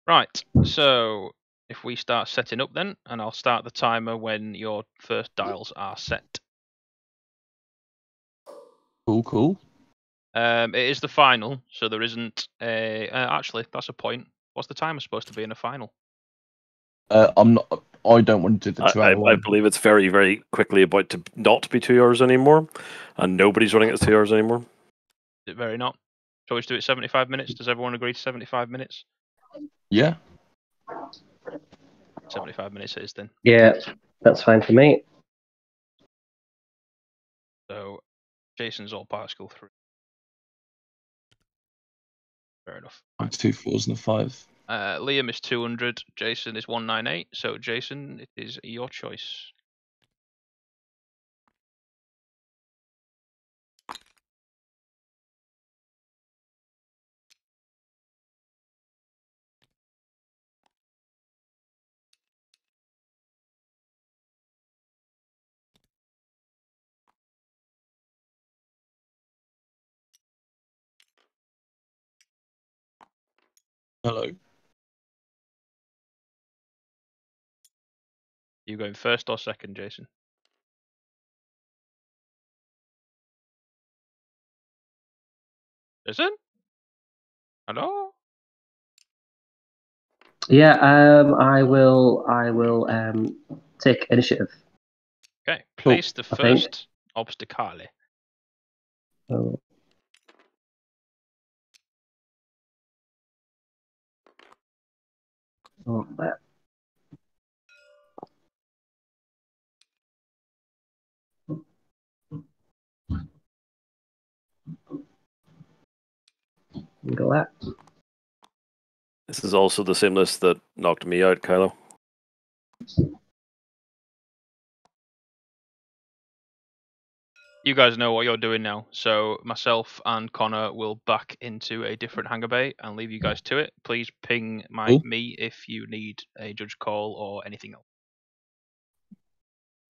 Right, so if we start setting up then, and I'll start the timer when your first dials are set. Cool. It is the final, so there isn't a... actually, that's a point. What's the timer supposed to be in a final? I'm not. I don't want to do the 2 hour I one. believe it's very, very quickly about to not be 2 hours anymore, and nobody's running it as 2 hours anymore. Is it very not? So we do it 75 minutes? Does everyone agree to 75 minutes? Yeah. 75 minutes it is then. Yeah, that's fine for me. So Jason's all particle 3. Fair enough. 2 4s and a 5. Liam is 200. Jason is 198. So Jason, it is your choice. Hello. You going first or second, Jason? Jason? Hello? Yeah, I will take initiative. Okay, place the I think. first obstacle. Oh. Oh, there. Go that. This is also the same list that knocked me out, Kylo. You guys know what you're doing now, so myself and Connor will back into a different hangar bay and leave you guys to it. Please ping me if you need a judge call or anything else.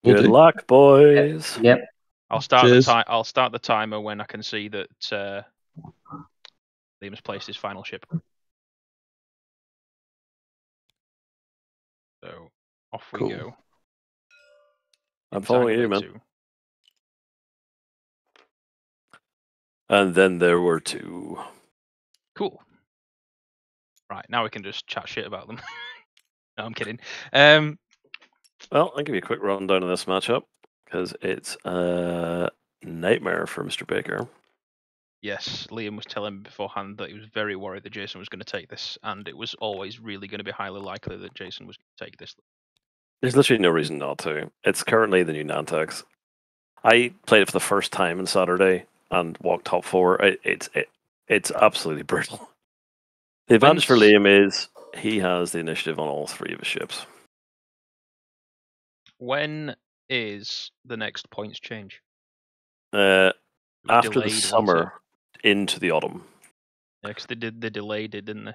Good luck, boys. Yep. I'll start the timer when I can see that Liam has placed his final ship. So off we go. I'm following you, man. 2. And then there were 2. Cool. Right, now we can just chat shit about them. No, I'm kidding. Well, I'll give you a quick rundown of this matchup, because it's a nightmare for Mr. Baker. Yes, Liam was telling me beforehand that he was very worried that Jason was going to take this, and it was always really going to be highly likely that Jason was going to take this. There's literally no reason not to. It's currently the new Nantex. I played it for the first time on Saturday and walked top 4. It's absolutely brutal. The advantage for Liam is he has the initiative on all 3 of his ships. When is the next points change? After the summer into the autumn. Yeah, because they delayed it, didn't they?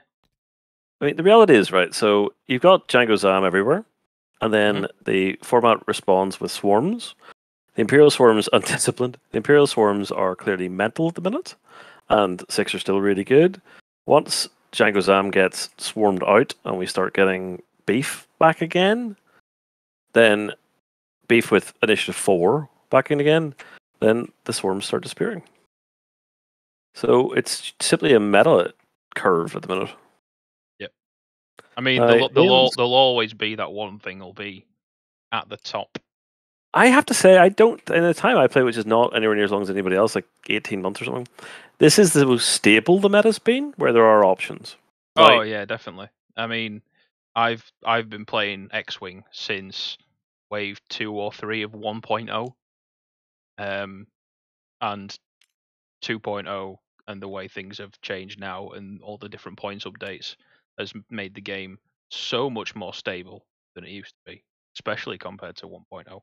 I mean, the reality is, right, so you've got Django Zam everywhere, and then the format responds with swarms. The Imperial Swarms undisciplined. The Imperial Swarms are clearly mental at the minute, and 6 are still really good. Once Django Zam gets swarmed out and we start getting beef back again, then beef with initiative 4 back in again, then the swarms start disappearing. So it's simply a meta curve at the minute. Yep. I mean, there'll always be that one thing will be at the top. I have to say, I don't, in the time I play, which is not anywhere near as long as anybody else, like 18 months or something, this is the most stable the meta's been, where there are options. Oh, yeah, definitely. I mean, I've been playing X-Wing since wave 2 or 3 of 1.0. And 2.0 and the way things have changed now and all the different points updates has made the game so much more stable than it used to be, especially compared to 1.0.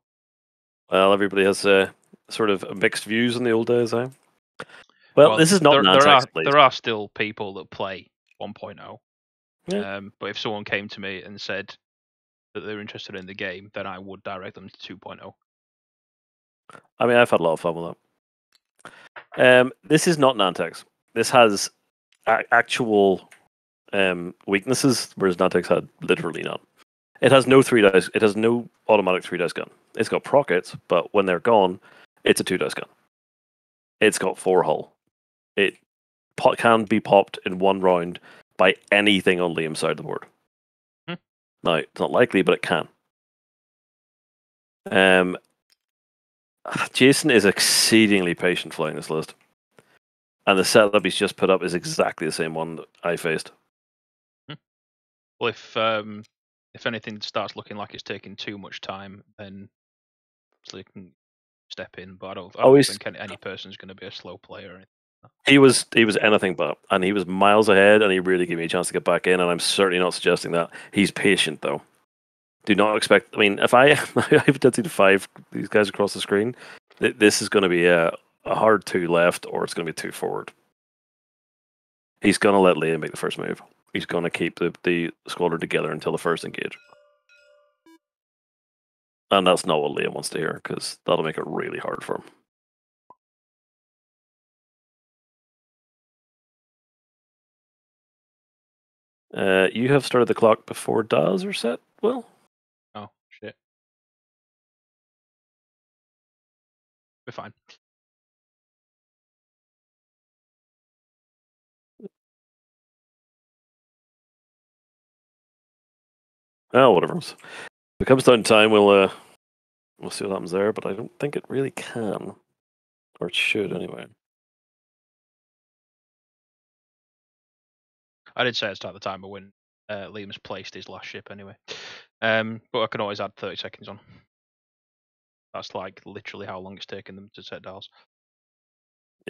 Well, everybody has sort of mixed views on the old days, eh? Well, this is not Nantex, there are still people that play 1.0. Yeah. But if someone came to me and said that they're interested in the game, then I would direct them to 2.0. I mean, I've had a lot of fun with that. This is not Nantex. This has actual weaknesses, whereas Natix had literally none. It has no 3 dice. It has no automatic 3 dice gun. It's got prockets, but when they're gone, it's a 2 dice gun. It's got 4 hull. It can be popped in 1 round by anything on Liam's side of the board. Now, it's not likely, but it can. Jason is exceedingly patient flying this list. And the setup he's just put up is exactly the same one that I faced. Well, if anything starts looking like it's taking too much time, then you can step in. But I don't think any person's going to be a slow player or anything. He was anything but, and he was miles ahead, and he really gave me a chance to get back in. And I'm certainly not suggesting that. He's patient though. Do not expect. I mean, if I hypothetically 5 these guys across the screen, this is going to be a hard 2 left, or it's going to be 2 forward. He's going to let Liam make the first move. He's going to keep the squadron together until the first engage. And that's not what Liam wants to hear, because that'll make it really hard for him. You have started the clock before Daz are set, Will? Oh, shit. We're fine. Oh, whatever. If it comes down to time, we'll see what happens there, but I don't think it really can. Or it should, anyway. I did say at the start of the timer when Liam's placed his last ship anyway. But I can always add 30 seconds on. That's like literally how long it's taken them to set dials.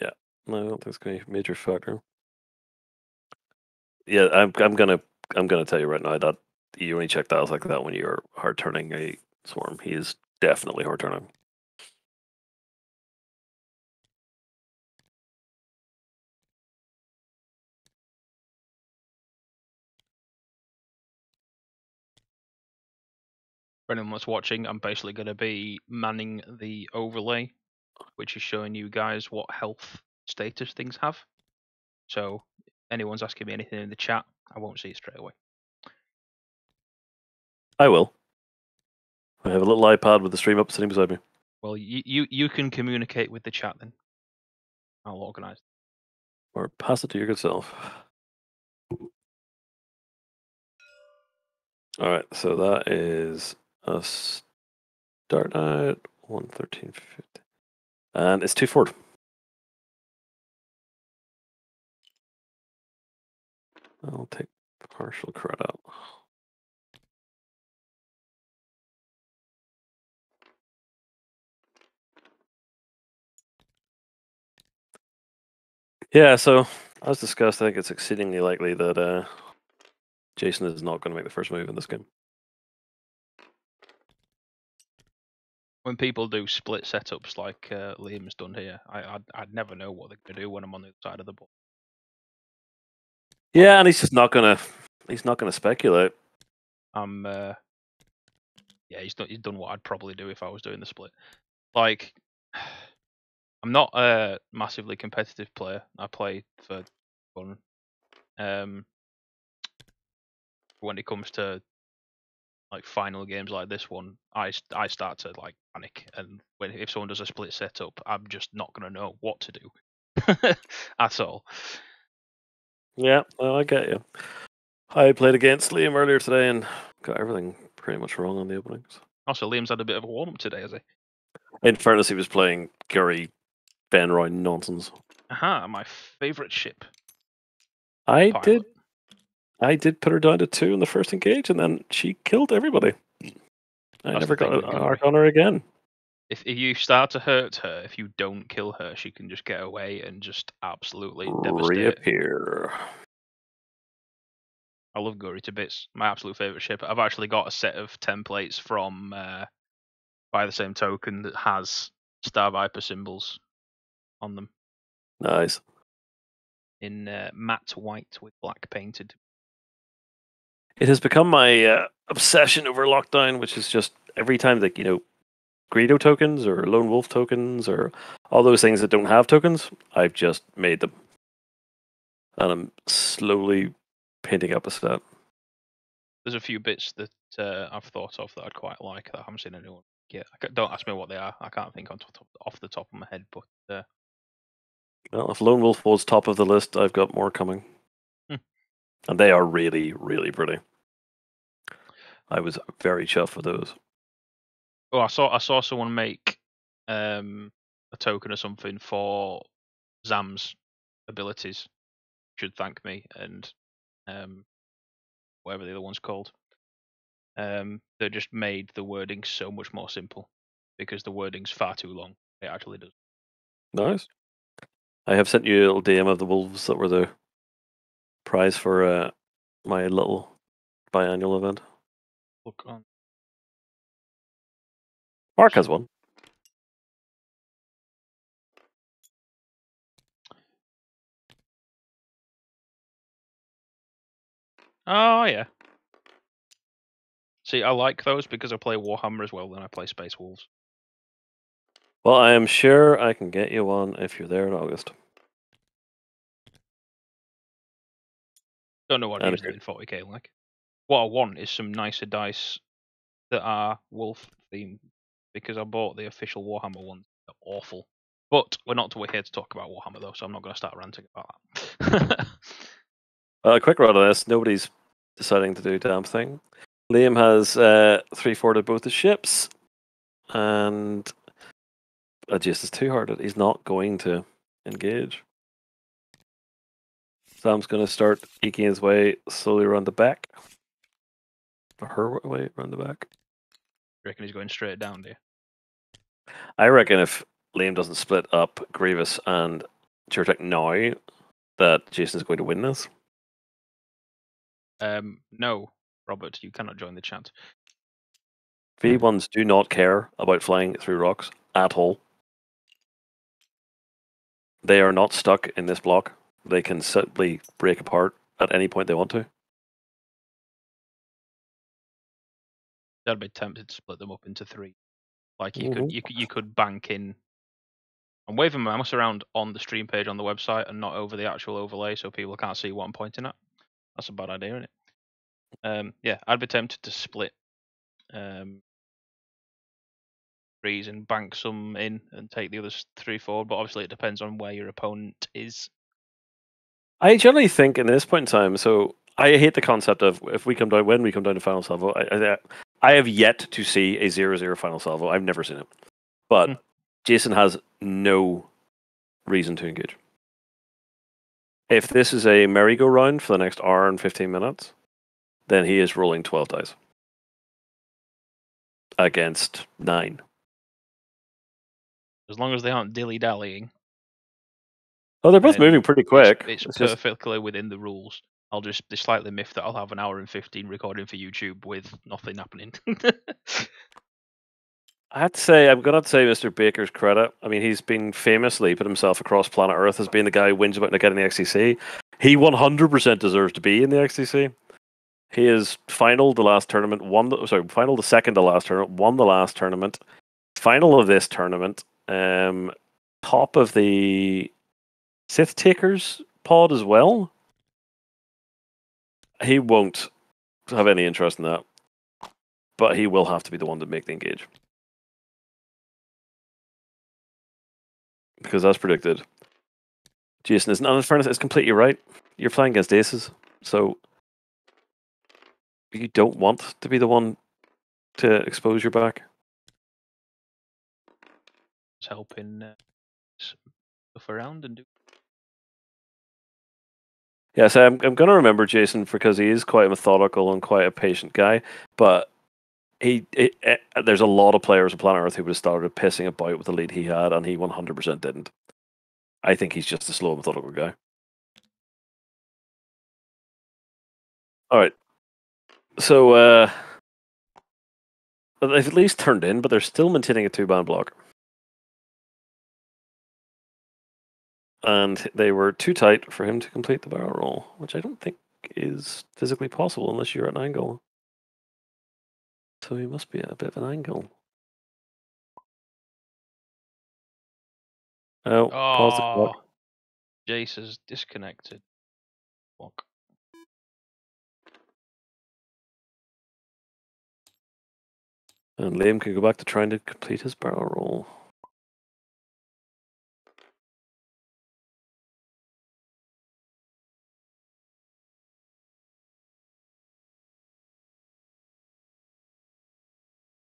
Yeah, no, I don't think it's going to be a major factor. Yeah, I'm gonna tell you right now that you only check dials like that when you're hard turning a swarm. He is definitely hard turning. For anyone that's watching, I'm basically going to be manning the overlay, which is showing you guys what health status things have. So anyone's asking me anything in the chat, I won't see it straight away. I will. I have a little iPad with the stream up sitting beside me. Well, you can communicate with the chat then. I'll organise. Or pass it to your good self. Alright, so that is a start at 113.50. And it's 2 forward. I'll take partial credit out. Yeah, so as discussed, I think it's exceedingly likely that Jason is not going to make the first move in this game. When people do split setups like Liam's done here, I'd never know what they're going to do when I'm on the other side of the board. Yeah, and he's just not going to speculate. Yeah, he's done what I'd probably do if I was doing the split. Like, I'm not a massively competitive player. I play for fun. When it comes to like final games like this one, I start to like panic, and if someone does a split setup, I'm just not going to know what to do at all. Yeah, well, I get you. I played against Liam earlier today and got everything pretty much wrong on the openings. Also, Liam's had a bit of a warm up today, has he? In fairness, he was playing Curry Ben Roy nonsense. Aha, my favourite ship. I Pilot. did put her down to 2 in the first engage, and then she killed everybody. I never got an arc on her again. If you start to hurt her, if you don't kill her, she can just get away and just absolutely devastate. Reappear. I love Guri to bits. My absolute favourite ship. I've actually got a set of templates from by the same token that has Star Viper symbols on them. Nice. In matte white with black painted. It has become my obsession over lockdown, which is just every time that, Greedo tokens or Lone Wolf tokens or all those things that don't have tokens, I've just made them. and I'm slowly painting up a set. There's a few bits that I've thought of that I'd quite like that I haven't seen anyone get. Don't ask me what they are. I can't think off the top of my head, but Well, if Lone Wolf was top of the list, I've got more coming. And they are really, really pretty. I was very chuffed with those. I saw someone make a token or something for Zam's abilities. Should thank me and whatever the other one's called. They just made the wording so much more simple because the wording's far too long. It actually does. Nice. I have sent you a little DM of the wolves that were the prize for my little biannual event. Look on. Mark has one. Oh yeah. See, I like those because I play Warhammer as well than I play Space Wolves. Well, I am sure I can get you one if you're there in August. Don't know what I'd use them in 40k like. What I want is some nicer dice that are wolf themed because I bought the official Warhammer ones. They're awful. But we're not here to talk about Warhammer though, so I'm not going to start ranting about that. Quick run on this. Nobody's deciding to do a damn thing. Liam has 3-4'd both the ships, and Jace is two-hearted. He's not going to engage. Sam's going to start eking his way slowly around the back. Or her way around the back. Reckon he's going straight down, do you? I reckon if Liam doesn't split up Grievous and Churtek now, that Jason's going to win this. No, Robert, you cannot join the chat. V1s do not care about flying through rocks at all. They are not stuck in this block. They can simply break apart at any point they want to. I'd be tempted to split them up into 3. Like you could bank in. I'm waving my mouse around on the stream page on the website and not over the actual overlay, so people can't see what I'm pointing at. That's a bad idea, isn't it? Yeah, I'd be tempted to split 3s and bank some in and take the others 3 forward. But obviously, it depends on where your opponent is. I generally think in this point in time, so I hate the concept of when we come down to final salvo. I have yet to see a 0-0 final salvo. I've never seen it. But Jason has no reason to engage. If this is a merry-go-round for the next hour and 15 minutes, then he is rolling 12 dice. Against 9. As long as they aren't dilly-dallying. Oh, they're both moving pretty quick. It's perfectly within the rules. I'll just be slightly miffed that I'll have an hour and 15 recording for YouTube with nothing happening. I have to say, I'm going to say Mr. Baker's credit. I mean, he's been famously put himself across planet Earth as being the guy who wins about not getting the XCC. He 100% deserves to be in the XCC. He is final the last tournament, final the second to last tournament, won the last tournament, final of this tournament, top of the Sith Takers pod as well. He won't have any interest in that, but he will have to be the one to make the engage. Because as predicted, Jason isn't. And in fairness, it's completely right. You're playing against aces, so you don't want to be the one to expose your back. It's helping stuff around and do. Yes, I'm going to remember Jason because he is quite methodical and quite a patient guy. But there's a lot of players on planet Earth who would have started pissing about with the lead he had, and he 100% didn't. I think he's just a slow, methodical guy. All right. So they've at least turned in, but they're still maintaining a 2-band block. And they were too tight for him to complete the barrel roll, which I don't think is physically possible unless you're at an angle. So he must be at a bit of an angle. Oh, pause the clock. Jace is disconnected. Block. And Liam can go back to trying to complete his barrel roll.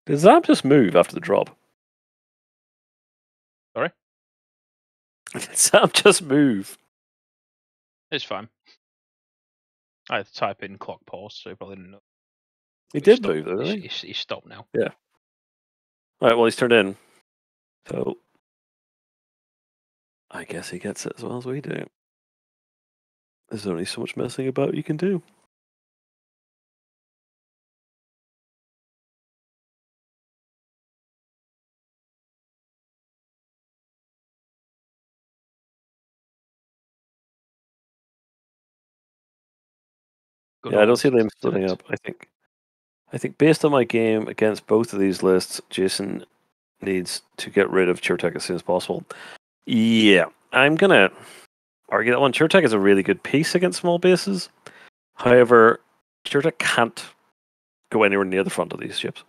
Did Zam just move after the drop? Sorry? Did Zam just move? It's fine. I had to type in clock pause, so he probably didn't know. He He's did stopped- move, though, didn't he? He's stopped now. Yeah. Alright, well, he's turned in. So, I guess he gets it as well as we do. There's only so much messing about you can do. Good Yeah, I don't see old Liam splitting Tibet. up. I think based on my game against both of these lists, Jason needs to get rid of Churtek as soon as possible. Yeah, I'm gonna argue that one. Churtek is a really good piece against small bases. However, Churtek can't go anywhere near the front of these ships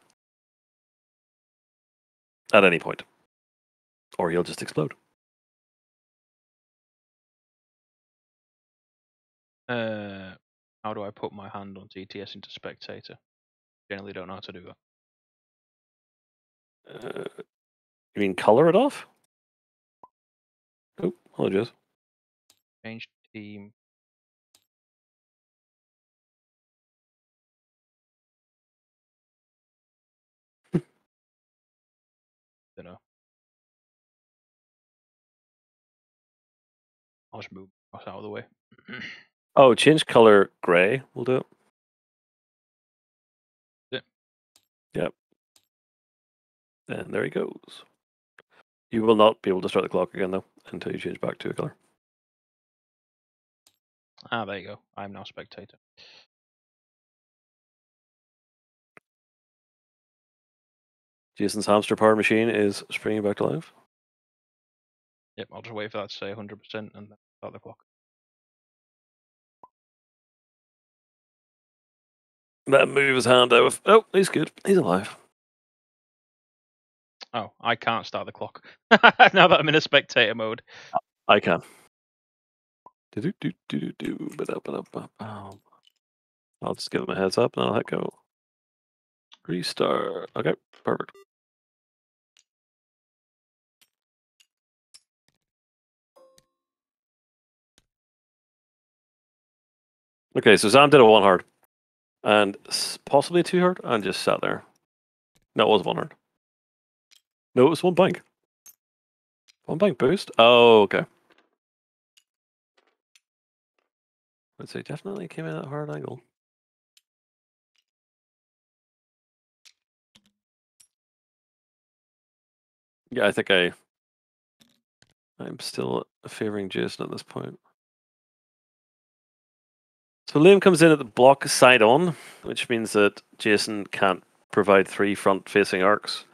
at any point, or he'll just explode. How do I put my hand on TTS into spectator? Generally don't know how to do that. You mean color it off? Oh, apologies. Change team. Don't know. I'll just move us out of the way. Oh, change color gray. We'll do it. Yep. And there he goes. You will not be able to start the clock again, though, until you change back to a color. Ah, there you go. I'm now spectator. Jason's hamster power machine is springing back to life. Yep, I'll just wait for that to say 100% and then start the clock. That move his hand out of. Oh, he's good. He's alive. Oh, I can't start the clock. Now that I'm in a spectator mode. I can. I'll just give him a heads up and I'll let go. Restart. Okay, perfect. Okay, so Zam did a 1 hard. And possibly 2 hard, and just sat there. No, it was 1 hard. No, it was 1 bank. 1 bank boost? Oh, okay. I'd say definitely came in at a hard angle. Yeah, I think I'm still favoring Jason at this point. So Liam comes in at the block side on, which means that Jason can't provide 3 front-facing arcs.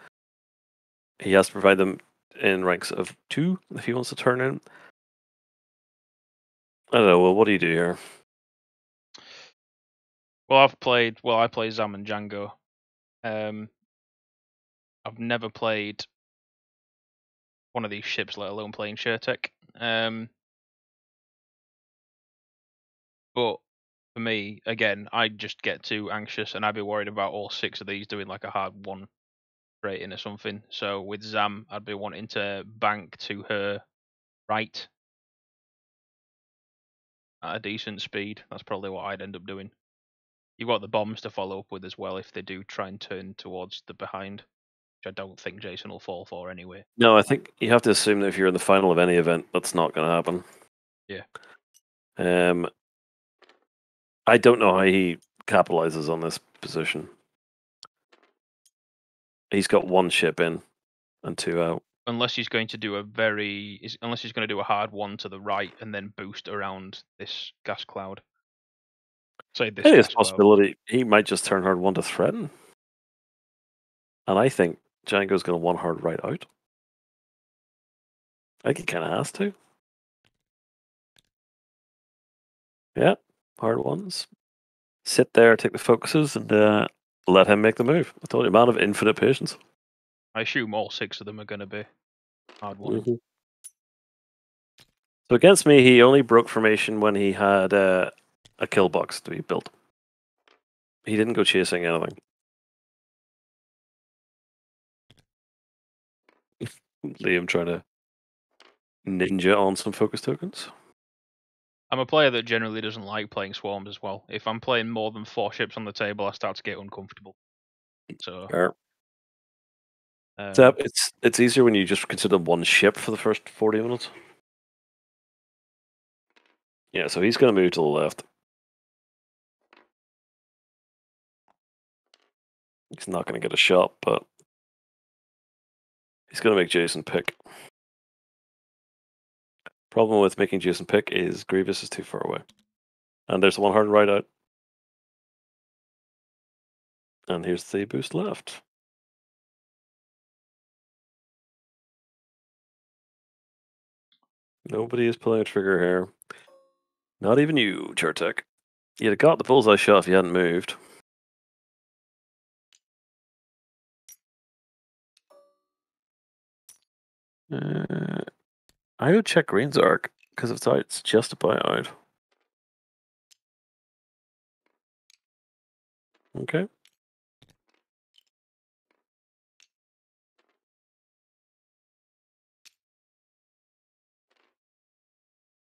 He has to provide them in ranks of 2 if he wants to turn in. I don't know. Well, what do you do here? Well, I play Zam and Django. I've never played one of these ships, let alone playing Churtek. But for me, again, I'd just get too anxious and I'd be worried about all 6 of these doing like a hard 1 rating or something. So with Zam, I'd be wanting to bank to her right at a decent speed. That's probably what I'd end up doing. You've got the bombs to follow up with as well if they do try and turn towards the behind, which I don't think Jason will fall for anyway. No, I think you have to assume that if you're in the final of any event, that's not going to happen. Yeah. I don't know how he capitalizes on this position. He's got 1 ship in and 2 out. Unless he's going to do unless he's going to do a hard 1 to the right and then boost around this gas cloud. Say this. It is gas a possibility. He might just turn hard 1 to threaten. And I think Django's going to 1 hard right out. I think he kind of has to. Yeah, hard ones. Sit there, take the focuses, and let him make the move. I told you, man of infinite patience. I assume all 6 of them are going to be hard one. So against me, he only broke formation when he had a kill box to be built. He didn't go chasing anything. Liam trying to ninja on some focus tokens. I'm a player that generally doesn't like playing swarms as well. If I'm playing more than 4 ships on the table, I start to get uncomfortable. So Fair. So it's easier when you just consider one ship for the first 40 minutes. Yeah, so he's going to move to the left. He's not going to get a shot, but he's going to make Jason pick. Problem with making Jason pick is Grievous is too far away. And there's one hard right out. And here's the boost left. Nobody is pulling a trigger here. Not even you, Chertek. You'd have got the bullseye shot if you hadn't moved. I would check Green's arc, because if it's out, it's just about out. Okay.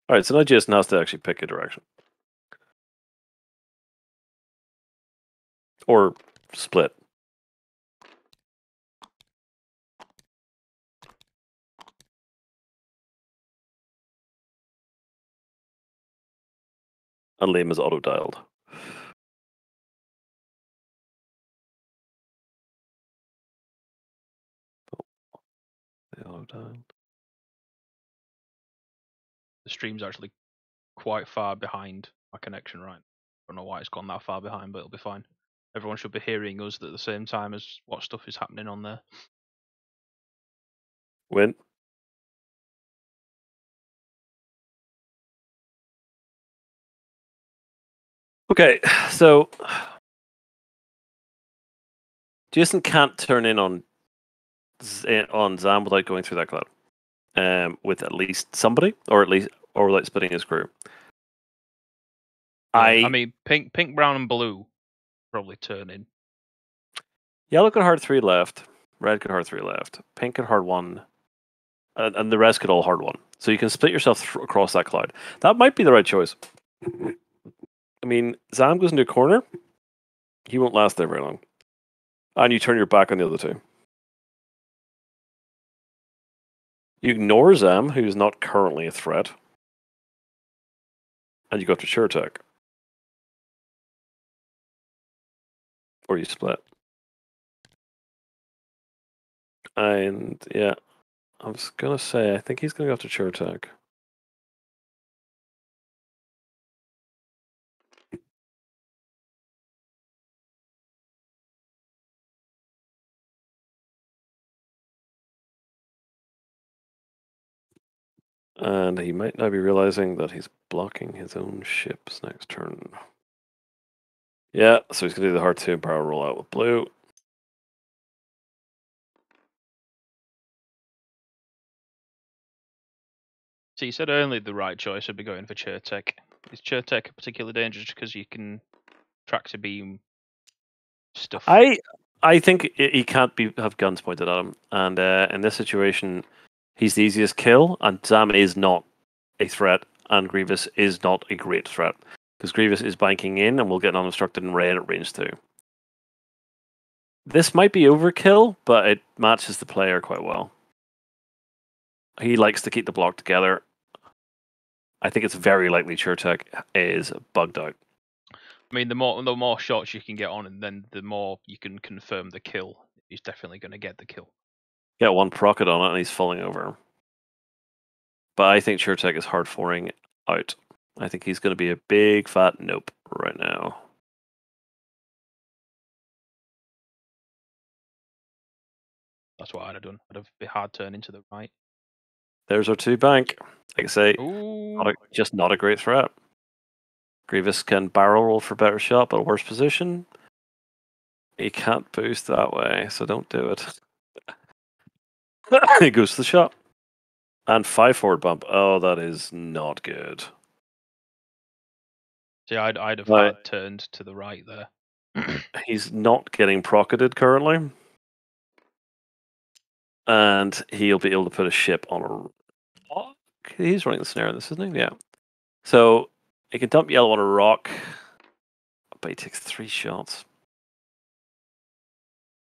Alright, so now Jason has to actually pick a direction. Or split. And Liam is auto-dialed. Auto-dialed. The stream's actually quite far behind my connection, right? I don't know why it's gone that far behind, but it'll be fine. Everyone should be hearing us at the same time as what stuff is happening on there. Win. Okay, so Jason can't turn in on Zam without going through that cloud. With at least somebody, or without splitting his crew. Yeah, I mean, pink, brown, and blue probably turn in. Yellow could hard 3 left. Red could hard 3 left. Pink could hard 1. And the rest could all hard 1. So you can split yourself across that cloud. That might be the right choice. I mean, Zam goes into a corner. He won't last there very long. And you turn your back on the other two. You ignore Zam, who's not currently a threat. And you go to Chertek. Or you split. And yeah, I was gonna say, I think he's gonna go after Chertek. And he might now be realizing that he's blocking his own ships next turn. Yeah, so he's gonna do the hard 2 barrel roll out with blue. So you said only the right choice would be going for Chertek. Is Chertek particularly dangerous because you can tractor beam stuff? I think he can't have guns pointed at him, and in this situation, he's the easiest kill, and Zam is not a threat, and Grievous is not a great threat, because Grievous is banking in, and will get unobstructed in red at range 2. This might be overkill, but it matches the player quite well. He likes to keep the block together. I think it's very likely Chertek is bugged out. I mean, the more shots you can get on, and then the more you can confirm the kill. He's definitely going to get the kill. Get one procket on it, and he's falling over. But I think Chertek is hard 4ing out. I think he's going to be a big fat nope right now. That's what I'd have done. I'd have been hard turning to the right. There's our 2 bank. Like I say, Ooh. just not a great threat. Grievous can barrel roll for better shot, but worse position. He can't boost that way, so don't do it. He goes to the shot. And 5 forward bump. Oh, that is not good. See, I'd have had turned to the right there. He's not getting procketed currently. And he'll be able to put a ship on a rock. He's running the snare in this, isn't he? Yeah. So he can dump yellow on a rock, but he takes 3 shots.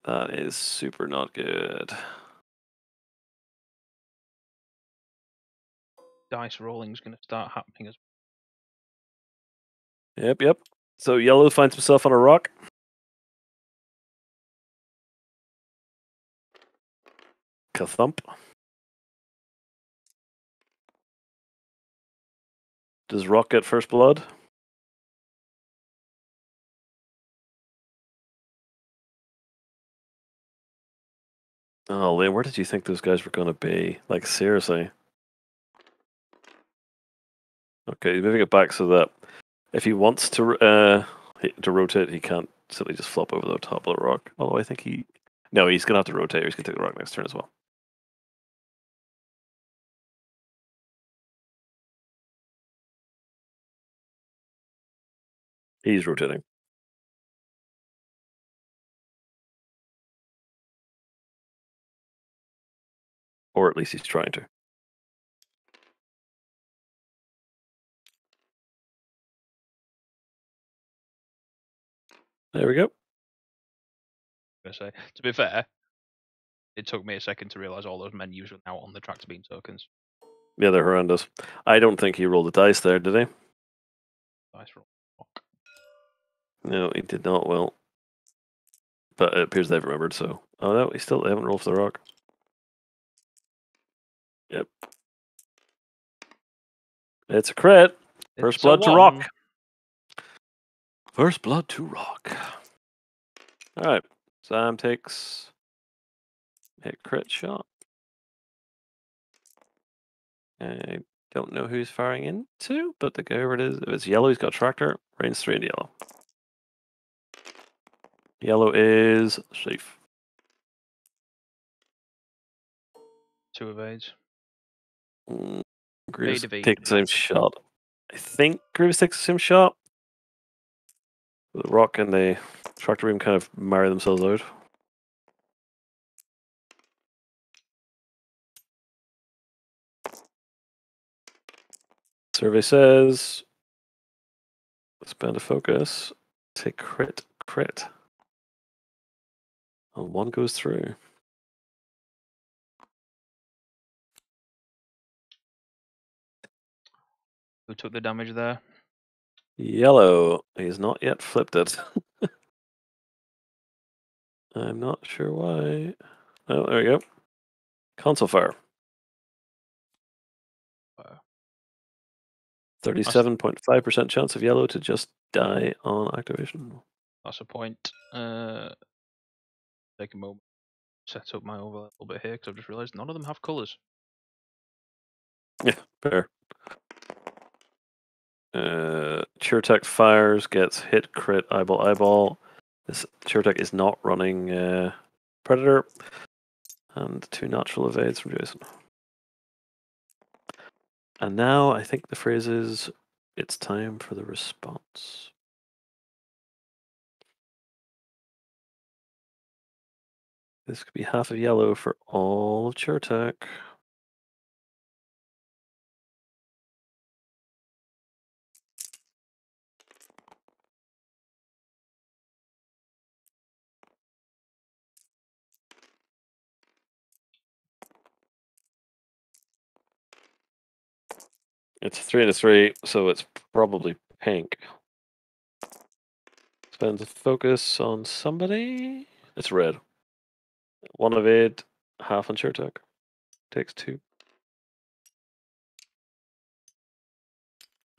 That is super not good. Dice rolling's going to start happening as Yep. So yellow finds himself on a rock. Ka-thump. Does rock get first blood? Oh, Liam, where did you think those guys were going to be? Like, seriously. Okay, he's moving it back so that if he wants to rotate, he can't simply just flop over the top of the rock. Although I think no, he's going to have to rotate. Or he's going to take the rock next turn as well. He's rotating. Or at least he's trying to. There we go. say. To be fair, it took me a second to realise all those menus were now on the tractor beam tokens. Yeah, they're horrendous. I don't think he rolled the dice there, did he? Dice roll. No, he did not. Well, but it appears they've remembered. So, oh no, they haven't rolled for the rock. Yep, it's a crit. First blood to rock. First blood to rock. All right, Sam takes a crit shot. I don't know who he's firing into, but whoever it is, if it's yellow, he's got tractor. Range 3 into yellow. Yellow is safe. 2 evades. Grievous takes the same shot. I think Grievous takes the same shot. The rock and the tractor beam kind of marry themselves out. Survey says, spend a focus, take crit. And 1 goes through. Who took the damage there? Yellow. He's not yet flipped it. I'm not sure why. Oh, there we go. Console fire. 37.5% chance of yellow to just die on activation. That's a point. Take a moment. Set up my overlay a little bit here because I've just realised none of them have colours. Yeah, fair. Chertek fires, gets hit, crit, eyeball. This Chertek is not running Predator. And 2 natural evades from Jason. And now I think the phrase is, it's time for the response. This could be half of yellow for all of Chertek. It's 3 and a 3, so it's probably pink. Spends a focus on somebody. It's red. 1 evade, half on Chertek. Takes 2.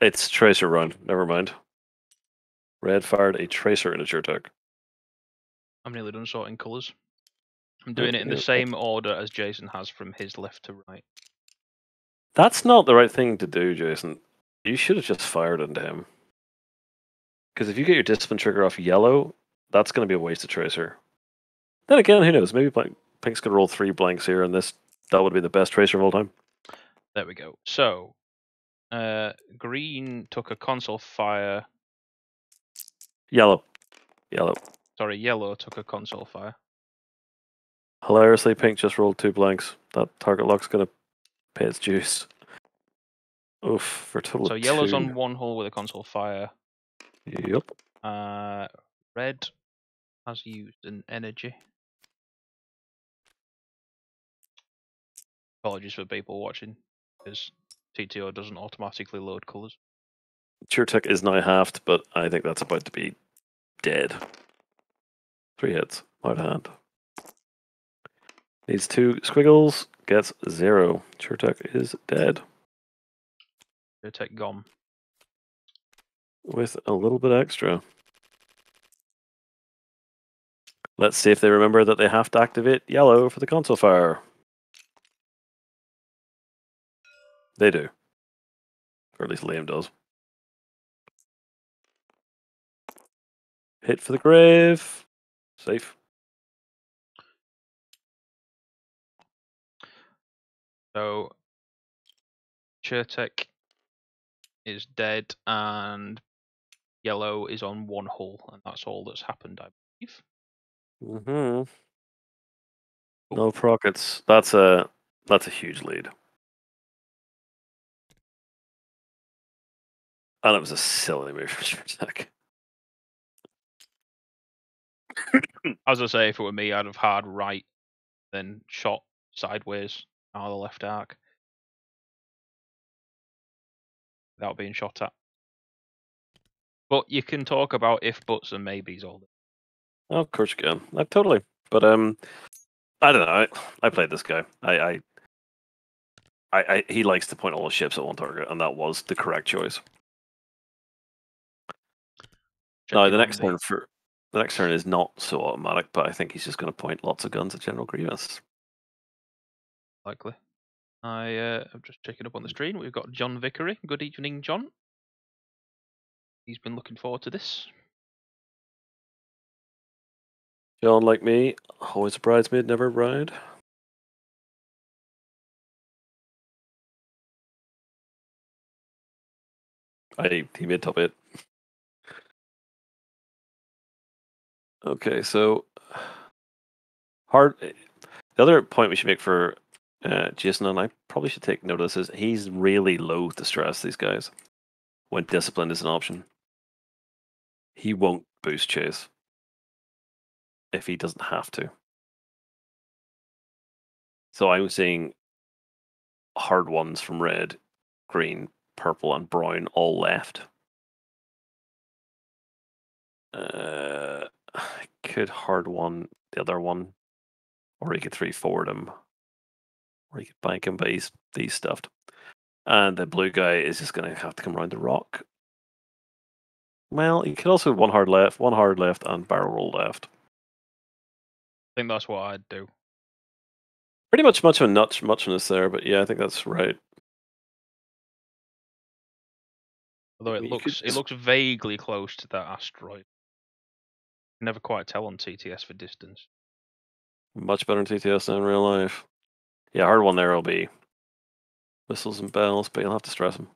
It's Tracer run. Never mind. Red fired a Tracer in a Chertek. I'm nearly done sorting colours. I'm doing it in the same order as Jason has from his left to right. That's not the right thing to do, Jason. You should have just fired into him. Because if you get your discipline trigger off yellow, that's going to be a waste of tracer. Then again, who knows? Maybe Pink's going to roll 3 blanks here, and that would be the best tracer of all time. There we go. So, green took a console fire. Yellow. Sorry, yellow took a console fire. Hilariously, Pink just rolled 2 blanks. That target lock's going to pay its dues. Oof, for a total So of yellow's 2. on 1 hull with a console fire. Yep. Red has used an energy. Apologies for people watching, because TTO doesn't automatically load colours. Tech is now halved, but I think that's about to be dead. 3 hits. Out of hand. Needs 2 squiggles. Gets 0. Tech is dead. Tech gone. With a little bit extra. Let's see if they remember that they have to activate yellow for the console fire. They do. Or at least Liam does. Hit for the grave. Safe. So, Chertek is dead, and yellow is on 1 hull, and that's all that's happened, I believe. Mm-hmm. No prockets. That's a huge lead. And it was a silly move for Chertek. As I say, if it were me, I'd have hard right, then shot sideways out of the left arc without being shot at. But you can talk about if, buts, and maybes all day. Oh, of course you can. Totally. But I don't know. I played this guy. He likes to point all his ships at one target, and that was the correct choice. No, the next turn is not so automatic, but I think he's just going to point lots of guns at General Grievous. Likely. I'm just checking up on the screen. We've got John Vickery. Good evening, John. He's been looking forward to this. John, like me, always a bridesmaid, never a bride. He made top 8. Okay, so the other point we should make for Jason, and I probably should take notice, is he's really loath to stress these guys when discipline is an option. He won't boost chase if he doesn't have to. So I'm seeing hard ones from red, green, purple, and brown all left. I could hard one the other one, or he could 3-forward him, or he could bank him, but he's stuffed. And the blue guy is just going to have to come around the rock. Well, he could also one hard left, and barrel roll left. I think that's what I'd do. Pretty much of a muchness there, but yeah, I think that's right. Although it looks vaguely close to that asteroid. Never quite tell on TTS for distance. Much better in TTS than in real life. Yeah, hard one there will be whistles and bells, but you'll have to stress them.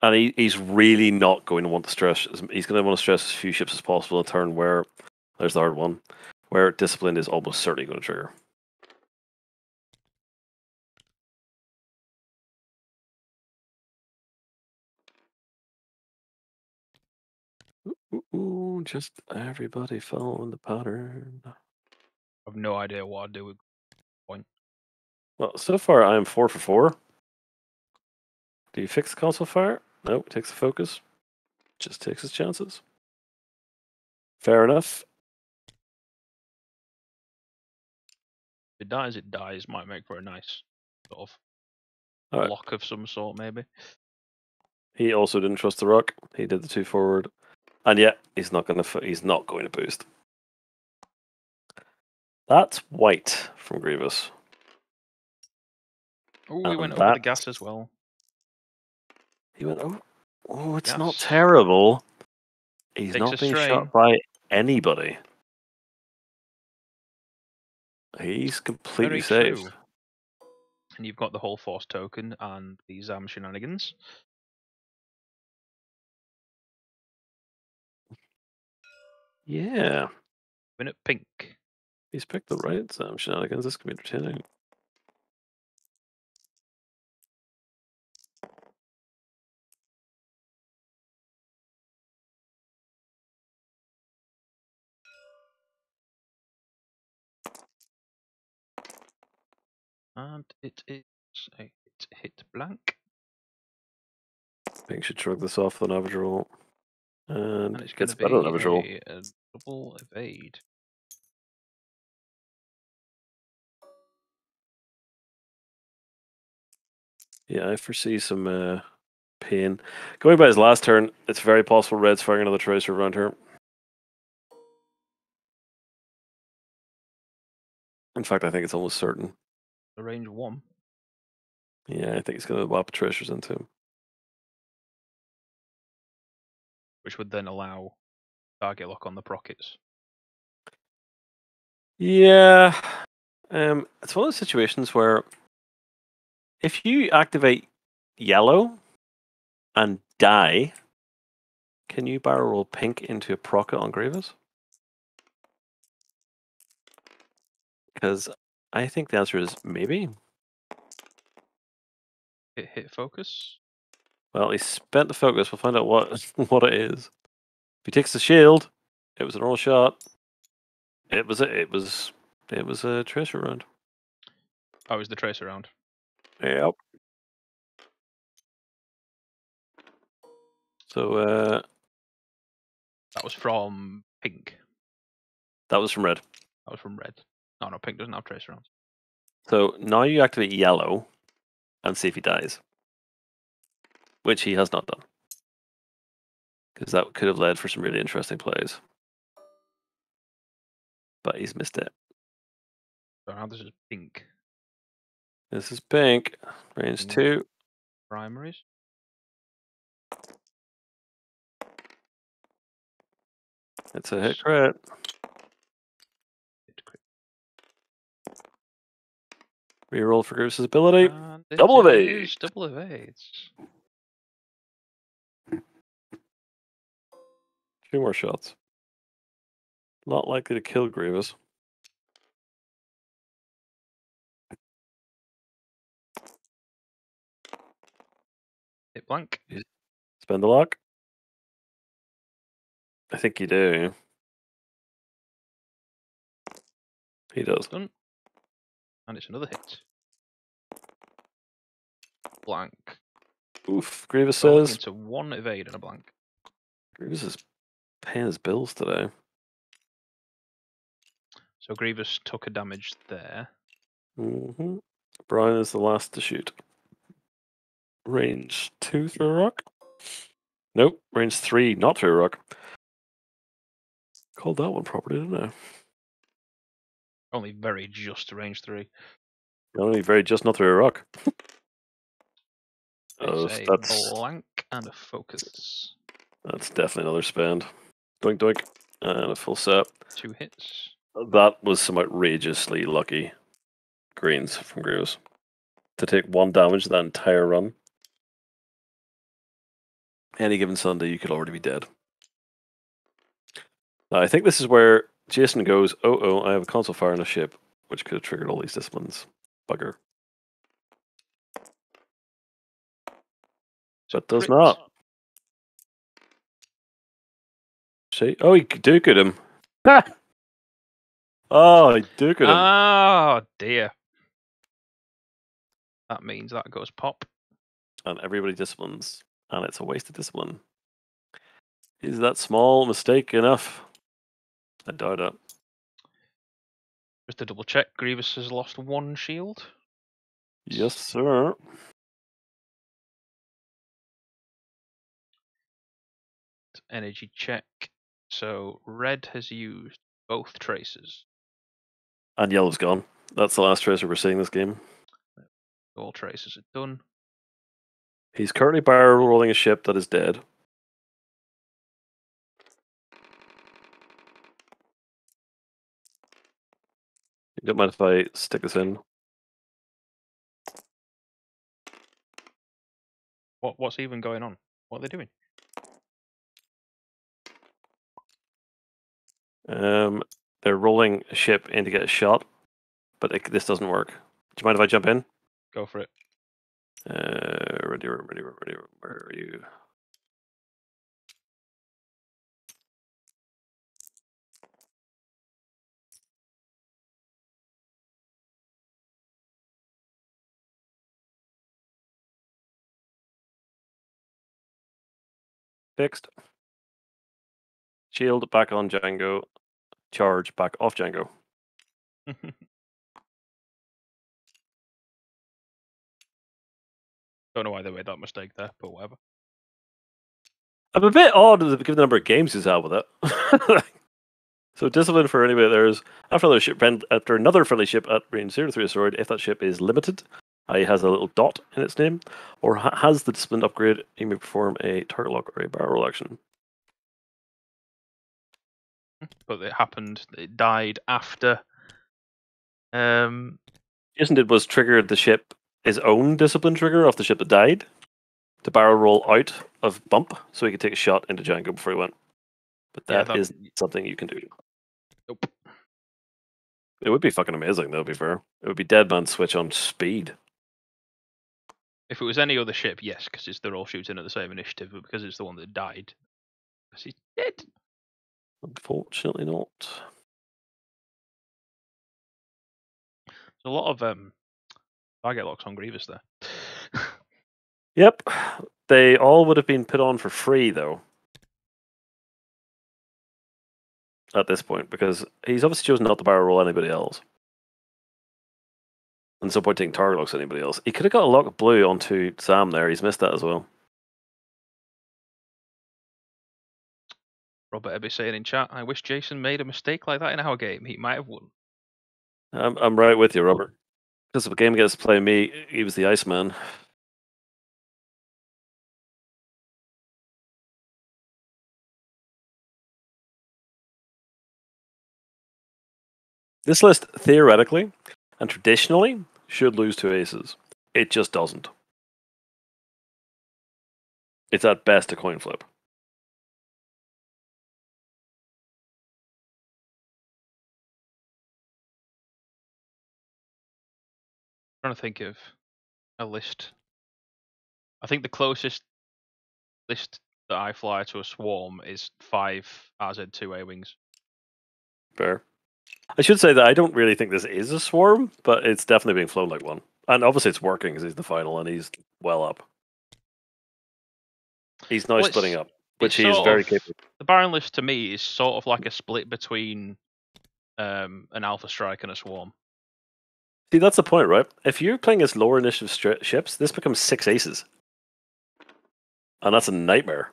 And he's really not going to want to stress. He's going to want to stress as few ships as possible in a turn where there's the hard one, where discipline is almost certainly going to trigger. Ooh, just everybody following the pattern. I have no idea what I'd do with point. Well, so far I'm 4 for 4. Do you fix the console fire? No, it takes the focus. Just takes his chances. Fair enough. If it dies, it dies. Might make for a nice sort of block of some sort, maybe. He also didn't trust the rock. He did the 2 forward, and yeah, he's not going to boost. That's white from Grievous. Oh, we went over the gas as well. He went, oh, it's not Yes. terrible. He's Takes not a being strain. shot by anybody. He's completely Very safe. true. And you've got the whole force token and the Zam shenanigans. Yeah. Win at pink. He's picked the right shenanigans. This can be entertaining. And it is a hit blank. Pink should shrug this off with an average roll. And And it's it going gets to better than be average roll. a double evade. Yeah, I foresee some pain. Going by his last turn, it's very possible Red's firing another tracer around here. In fact, I think it's almost certain. The range 1. Yeah, I think he's going to whap tracers into him. Which would then allow target lock on the prockets. Yeah. It's one of those situations where if you activate yellow and die, can you barrel roll pink into a procket on Grievous? Because I think the answer is maybe. Hit focus. Well, he spent the focus. We'll find out what what it is. If he takes the shield, it was a normal shot. It was a tracer round. Oh, is the tracer round? Yep. So That was from pink. that was from red. That was from red. Oh no, pink doesn't have tracer rounds. So now you activate yellow and see if he dies, which he has not done, because that could have led for some really interesting plays. But he's missed it. So now this is pink. This is pink, range 2. Primaries. It's a hit crit. Hit crit. Reroll for Grievous' ability. And it Double evade. is double evades. 2 more shots. Not likely to kill Grievous. Hit blank. Spend the luck. I think you do. He does. Done. And it's another hit. Blank. Oof. Grievous Rolling says. into 1 evade and a blank. Grievous is paying his bills today. So Grievous took a damage there. Mm-hmm. Brian is the last to shoot. Range 2 through a rock? Nope. Range 3, not through a rock. Called that one properly, didn't I? Only very just range 3. Only very just not through a rock. It's a that's blank and a focus. definitely another spend. Doink doink. And a full set. 2 hits. That was some outrageously lucky greens from Grievous. To take 1 damage that entire run. Any given Sunday, you could already be dead. Now, I think this is where Jason goes, oh, I have a console fire on a ship, which could have triggered all these disciplines. Bugger. But does Crit. not. See? Oh, he duked him. Oh, he duked him. Oh dear. That means that goes pop. And everybody disciplines. And it's a waste of discipline. Is that small mistake enough? I doubt it. Just to double check, Grievous has lost 1 shield. Yes, sir. Energy check. So red has used both traces. And yellow's gone. That's the last tracer we're seeing this game. All traces are done. He's currently barrel rolling a ship that is dead. You don't mind if I stick this in? What's even going on? What are they doing? They're rolling a ship in to get a shot, but this doesn't work. Do you mind if I jump in? Go for it. Ready room. Where are you? Fixed. Shield back on Django. Charge back off Django. Don't know why they made that mistake there, but whatever. I'm a bit odd given the number of games he's had with it. So discipline for anybody there's after another friendly ship at range 0-3 asteroid, if that ship is limited, i.e. has a little dot in its name, or has the discipline upgrade, you may perform a target lock or a barrel roll action. But it happened. It died after. Jason did was trigger the ship his own discipline trigger off the ship that died to barrel roll out of bump, so he could take a shot into Django before he went. But that is something you can do. Nope. It would be fucking amazing, though, to be fair. It would be Dead Man Switch on speed. If it was any other ship, yes, because they're all shooting at the same initiative, but because it's the one that died, because he's dead. Unfortunately not. There's a lot of target locks on Grievous there. Yep. They all would have been put on for free, though. At this point, because he's obviously chosen not to barrel roll anybody else. And so point taking target locks anybody else. He could have got a lock of blue onto Sam there. He's missed that as well. Robert Ebby saying in chat, I wish Jason made a mistake like that in our game. He might have won. I'm right with you, Robert. Because if a game gets to play me, he was the Iceman. This list, theoretically and traditionally, should lose to aces. It just doesn't. It's at best a coin flip. I'm trying to think of a list. I think the closest list that I fly to a swarm is 5 RZ2 A-wings. Fair. I should say that I don't really think this is a swarm, but it's definitely being flown like one. And obviously it's working because he's the final and he's well up. He's now splitting up, which he is very capable. The Baron list to me is sort of like a split between an Alpha Strike and a Swarm. See, that's the point, right? If you're playing as lower initiative ships, this becomes 6 aces. And that's a nightmare.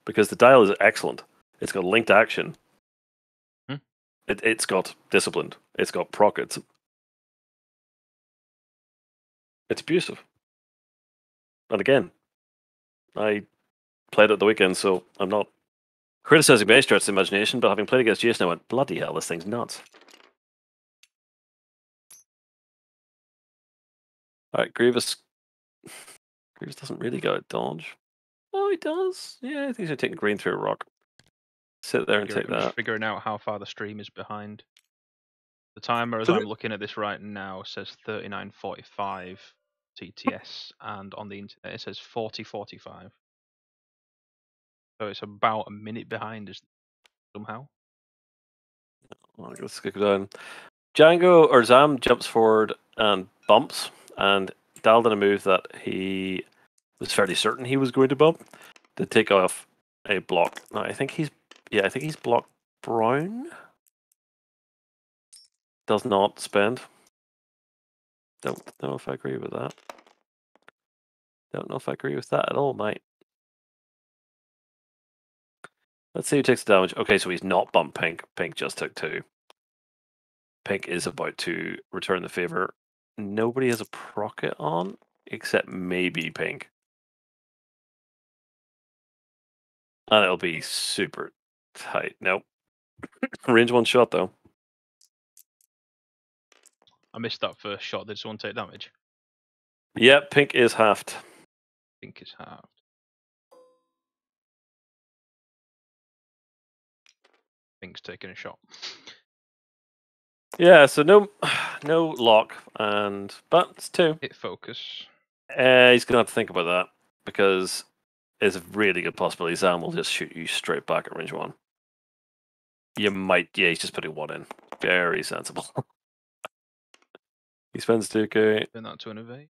Because the dial is excellent. It's got linked action. It's got disciplined. It's got proc. It's abusive. And again, I played it at the weekend, so I'm not criticizing by any stretch of the imagination, but having played against Jason, I went, bloody hell, this thing's nuts. Alright, Grievous. Grievous doesn't really got a dodge. Oh, he does. Yeah, I think he's going to take green through a rock. Sit there and take that. Just figuring out how far the stream is behind. The timer, as I'm looking at this right now, says 39:45 TTS, and on the internet it says 40:45. So it's about a minute behind us somehow. Let's go down. Django or Zam jumps forward and bumps, and dialed in a move that he was fairly certain he was going to bump to take off a block. Now I think he's block brown. Does not spend. Don't know if I agree with that. Don't know if I agree with that at all, mate. Let's see who takes the damage. Okay, so he's not bumped pink. Pink just took 2. Pink is about to return the favor. Nobody has a procket on, except maybe pink. And it'll be super tight. Nope. Range 1 shot, though. I missed that first shot. Did someone take damage? Yep, pink is halved. Pink is halved. Pink's taking a shot. Yeah, so no lock, but it's 2. Hit focus. He's gonna have to think about that because it's a really good possibility Zam will just shoot you straight back at range 1. You might, yeah, he's just putting 1 in. Very sensible. He spends 2k, Turn that to an evade.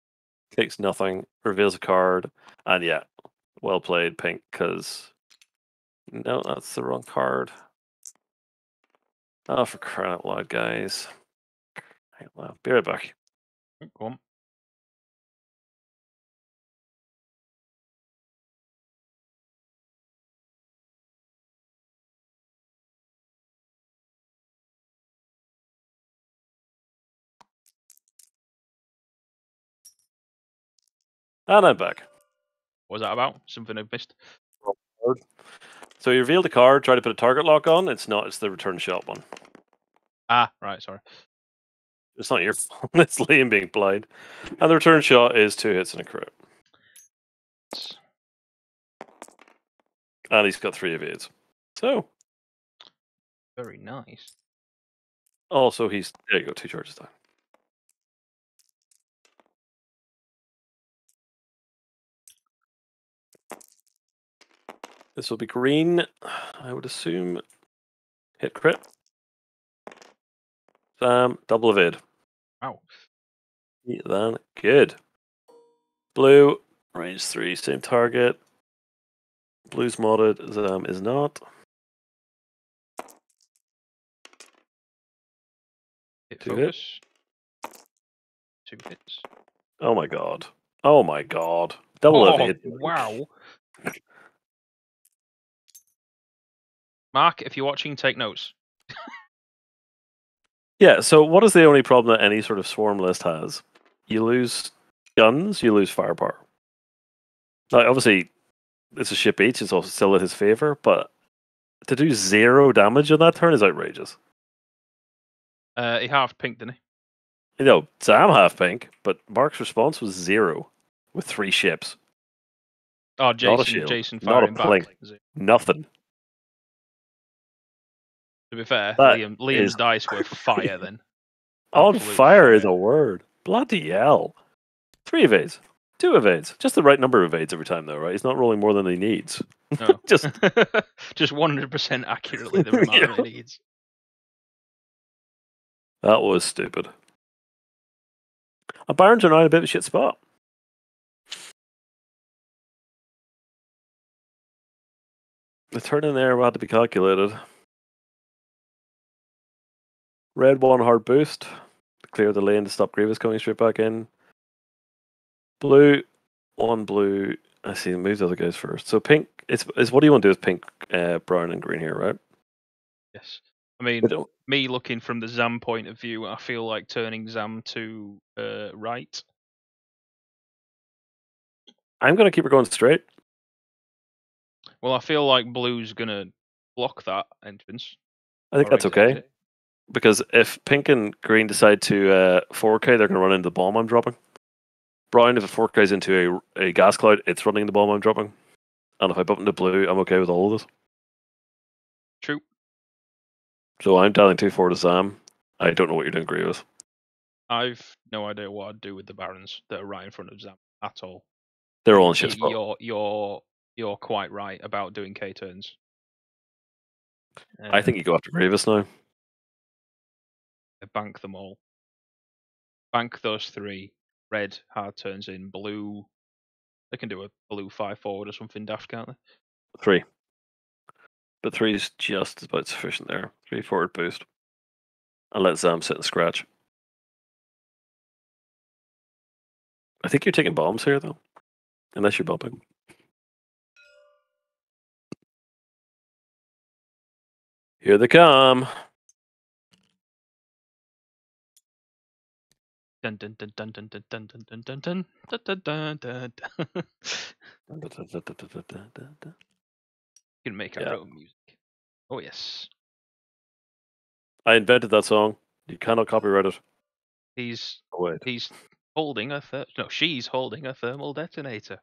takes nothing, reveals a card, and yeah, well played, pink. Because no, that's the wrong card. Oh, for crying out loud, guys! Be right back. Go on. And I'm back. What was that about? Something I've missed? So you revealed a card, try to put a target lock on. It's not. It's the return shot one. Ah, right. Sorry. It's not your fault. It's Liam being blind. And the return shot is 2 hits and a crit. And he's got 3 evades. So. Very nice. Also, there you go, 2 charges down. This will be green, I would assume. Hit crit. Double evade. Wow. Then good. Blue, range 3, same target. Blue's modded, is not. Hit 2 focus. 2 hits. Oh my god. Oh my god. Double evade. Wow. Mark, if you're watching, take notes. Yeah, so what is the only problem that any sort of swarm list has? You lose guns, you lose firepower. Like, obviously, it's a ship each, it's also still in his favor, but to do 0 damage on that turn is outrageous. He halved pink, didn't he? You know, Sam half pink, but Mark's response was 0 with 3 ships. Oh, Not a Jason. shield, Jason not a firing plink, back. nothing. To be fair, That Liam's is- dice were fire then. On Absolute fire is a word. Bloody hell. 3 evades. 2 evades. Just the right number of evades every time, though, right? He's not rolling more than he needs. No. Just 100% accurately the amount he needs. That was stupid. Barons are now in a bit of a shit spot. The turn in there had to be calculated. Red 1 hard boost to clear the lane to stop Grievous coming straight back in. Blue 1 blue. I see. Move the other guys first. So pink. It's what do you want to do with pink, brown, and green here, right? Yes. I mean, me looking from the Zam point of view, I feel like turning Zam to right. I'm going to keep her going straight. Well, I feel like blue's going to block that entrance. I think that's okay. Because if pink and green decide to 4K, they're going to run into the bomb I'm dropping. Brown, if it 4Ks into a gas cloud, it's running the bomb I'm dropping. And if I bump into blue, I'm okay with all of this. True. So I'm dialing 2-4 to Sam. I don't know what you're doing, Grievous. I've no idea what I'd do with the Barons that are right in front of Zam at all. They're all in shit spot. You're quite right about doing K turns. I think you go after Grievous now. Bank them all. Bank those 3. Red hard turns in. Blue. They can do a blue 5 forward or something daft, can't they? 3. But 3 is just about sufficient there. 3 forward boost. And let Zam sit and scratch. I think you're taking bombs here, though. Unless you're bumping. Here they come. Dun dun dun dun dun dun dun dun dun dun dun dun dun dun. You can make our own music. Oh yes. I invented that song. You cannot copyright it. He's Oh, wait. holding a she's holding a thermal detonator.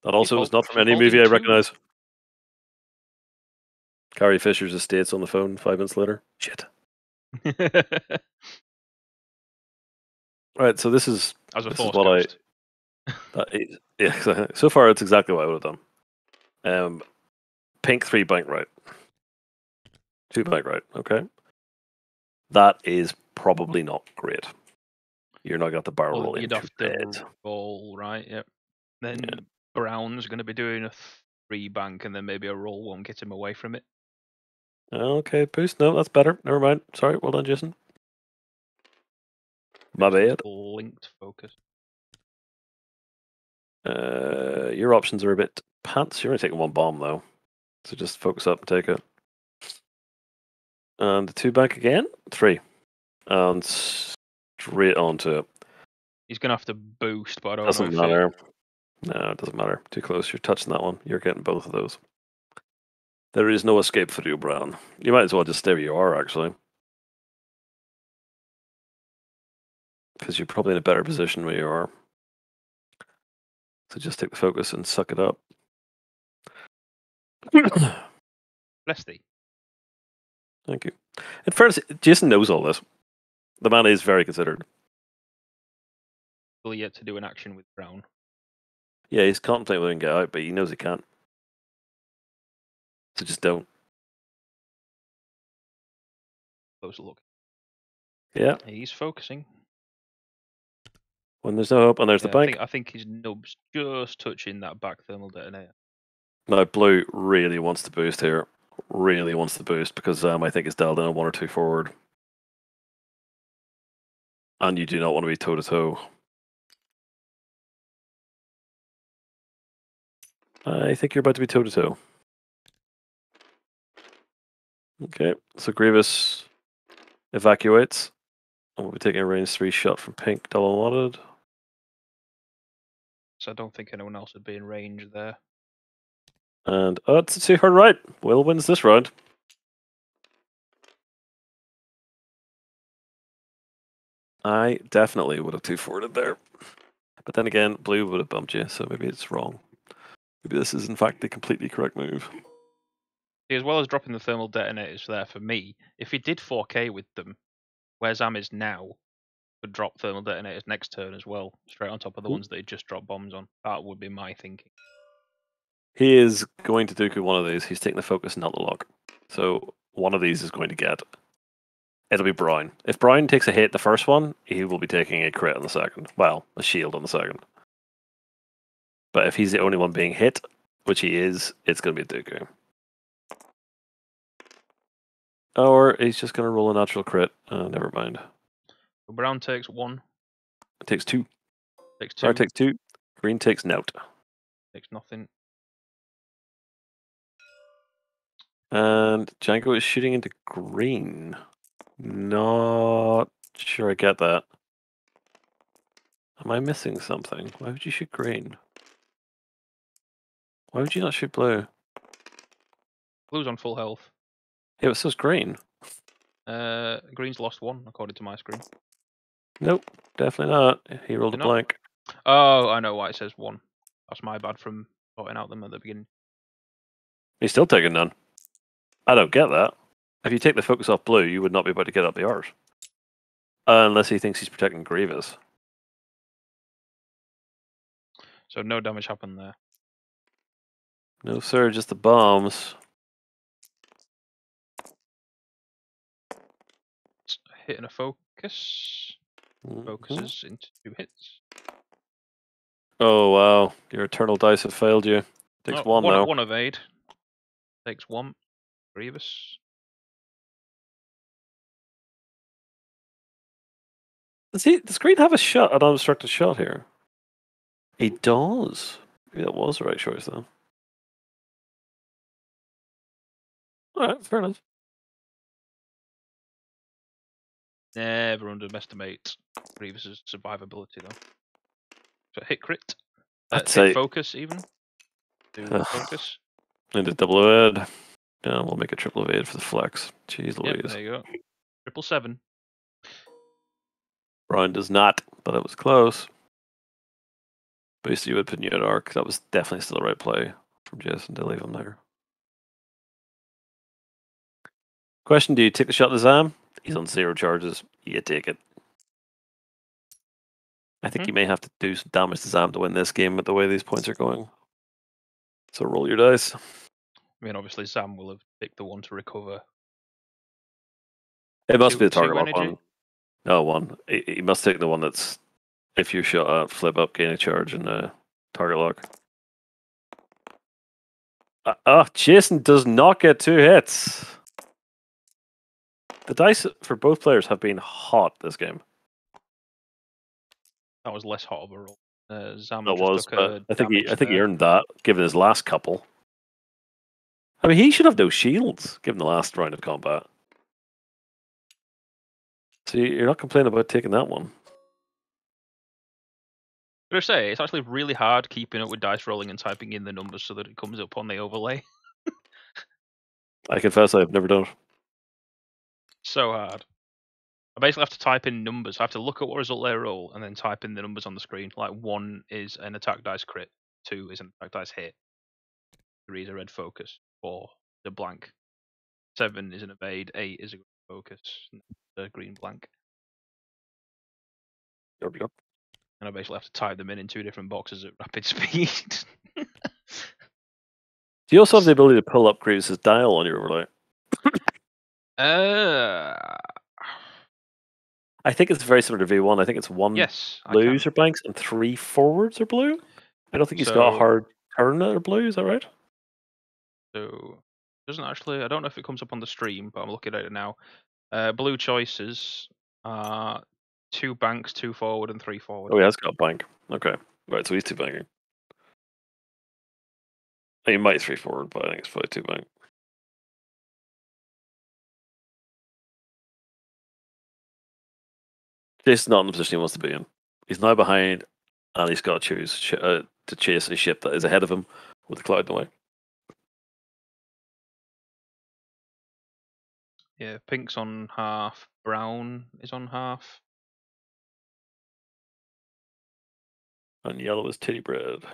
That also is not from she's any movie I holding two. recognize. Carrie Fisher's estate's on the phone 5 minutes later. Shit. Right, so this is As a this force is what ghost. yeah, exactly. So far it's exactly what I would have done. Pink 3 bank right. 2 bank right, okay. That is probably not great. You're not got the barrel roll You'd into have to red. roll, right? Yep. Then Brown's going to be doing a 3 bank, and then maybe a roll won't get him away from it. Okay, boost. No, that's better. Never mind. Sorry, well done, Jason. My bad. Linked focus. Your options are a bit pants. You're only taking 1 bomb though, so just focus up and take it. And 2 bank again. 3, and straight onto it. He's going to have to boost, but I don't Doesn't know matter. No, it doesn't matter. Too close. You're touching that one. You're getting both of those. There is no escape for you, Brown. You might as well just stay where you are, actually. Because you're probably in a better position where you are. So just take the focus and suck it up. Bless thee. Thank you. In fairness, Jason knows all this. The man is very considered. Still yet to do an action with Brown. Yeah, he's contemplating whether he can get out, but he knows he can't. So just don't. Close look. Yeah. He's focusing. When there's no hope, and there's the bank. I think his nub's just touching that back thermal detonator. Now, Blue really wants to boost here. Really wants to boost because I think it's dialed in a 1 or 2 forward. And you do not want to be toe-to-toe. I think you're about to be toe-to-toe. Okay, so Grievous evacuates. And we'll be taking a range 3 shot from Pink, double allotted. So I don't think anyone else would be in range there. And it's a 2 hard right. Will wins this round. I definitely would have 2 forwarded there. But then again, Blue would have bumped you, so maybe it's wrong. Maybe this is in fact the completely correct move. See, as well as dropping the thermal detonators there for me, if he did 4K with them, where Zam is now, could drop thermal detonators next turn as well, straight on top of the ones that he just dropped bombs on. That would be my thinking. He is going to Dooku one of these. He's taking the focus, not the lock. So one of these is going to get. It'll be Brown. If Brown takes a hit the first one, he will be taking a crit on the second. Well, a shield on the second. But if he's the only one being hit, which he is, it's going to be a Dooku. Or he's just going to roll a natural crit. Never mind. Brown takes 1. It takes 2. Takes 2. Or takes 2. Green takes nout. Takes nothing. And Django is shooting into green. Not sure I get that. Am I missing something? Why would you shoot green? Why would you not shoot blue? Blue's on full health. Yeah, but so's green. Green's lost 1, according to my screen. Nope, definitely not. He rolled a blank. Oh, I know why it says 1. That's my bad from sorting out them at the beginning. He's still taking none. I don't get that. If you take the focus off blue, you would not be able to get up the arse. Unless he thinks he's protecting Grievous. So no damage happened there. No, sir, just the bombs. It's hitting a focus. Focuses into 2 hits. Oh, wow. Your eternal dice have failed you. Takes 1 now. 1 evade. Takes 1. Grievous. Does Green have a shot, an unobstructed shot here? He does. Maybe that was the right choice, though. Alright, fair enough. Never underestimate Grievous's survivability, though. So hit crit. I'd hit say focus, even. Do focus. Into double evade. Yeah, we'll make a triple evade for the flex. Jeez Yep, Louise. there you go. 777. Brian does not, but it was close. Basically, you would put you at arc. That was definitely still the right play from Jason to leave him there. Question: do you take the shot to Zam? He's on 0 charges. You take it. I think you may have to do some damage to Zam to win this game with the way these points are going. So roll your dice. I mean, obviously, Sam will have picked the one to recover. It must be the target two lock energy? one. No, one. He must take the one that's if you shot at flip up, gain a charge, and target lock. Jason does not get 2 hits. The dice for both players have been hot this game. That was less hot of a roll. Zam That just was, took but a I think damage he there. earned that given his last couple. I mean, he should have no shields given the last round of combat. So you're not complaining about taking that one. I'm going to say, it's actually really hard keeping up with dice rolling and typing in the numbers so that it comes up on the overlay. I confess I've never done it. So hard. I basically have to type in numbers. I have to look at what result they roll and then type in the numbers on the screen. Like 1 is an attack dice crit, 2 is an attack dice hit, 3 is a red focus, 4 is a blank, 7 is an evade, 8 is a focus, a green blank. Yep. And I basically have to type them in 2 different boxes at rapid speed. Do you also have the ability to pull up Grievous' dial on your overlay? I think it's very similar to V1. I think it's 1 yes, blues or blanks and 3 forwards are blue. I don't think he's got a hard turn that are blue. Is that right? So it doesn't actually. I don't know if it comes up on the stream, but I'm looking at it now. Blue choices are 2 banks, 2 forward, and 3 forward. Oh, he has got a bank. Okay, right. So he's 2 banking. He might 3 forward, but I think it's probably 2 bank. Jason's not in the position he wants to be in. He's now behind, and he's got to choose to chase a ship that is ahead of him with the cloud in the way. Yeah, pink's on half, brown is on half. And yellow is titty bread.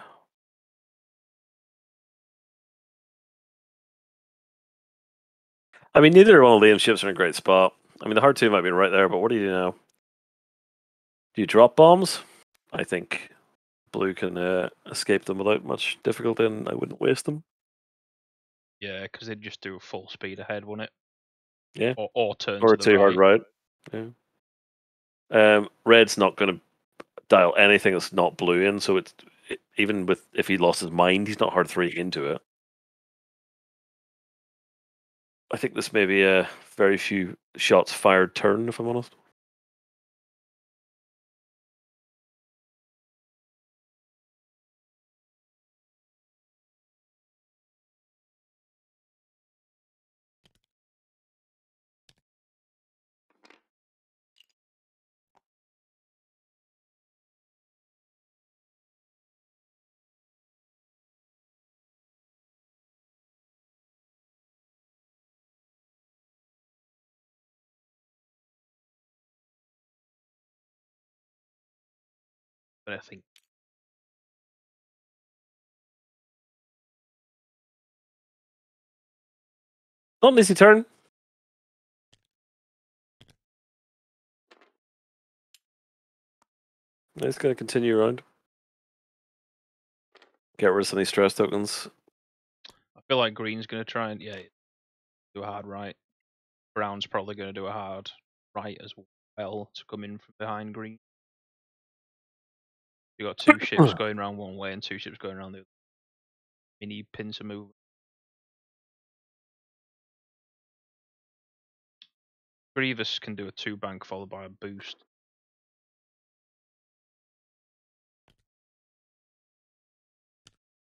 I mean, neither one of Liam's ships are in a great spot. I mean, the hard 2 might be right there, but what do you do now? Do you drop bombs? I think blue can escape them without much difficulty, and I wouldn't waste them. Yeah, because they'd just do full speed ahead, wouldn't it? Yeah. Or turn Or to the hard right. Yeah. Red's not going to dial anything that's not blue in, so it's even with if he lost his mind, he's not hard 3 into it. I think this may be a very few shots fired turn, if I'm honest. But I think Not an easy turn. It's going to continue around. Get rid of some of these stress tokens. I feel like green's going to try and do a hard right. Brown's probably going to do a hard right as well to come in from behind green. You got 2 ships going around one way and 2 ships going around the other. Mini pincer move. Grievous can do a 2 bank followed by a boost.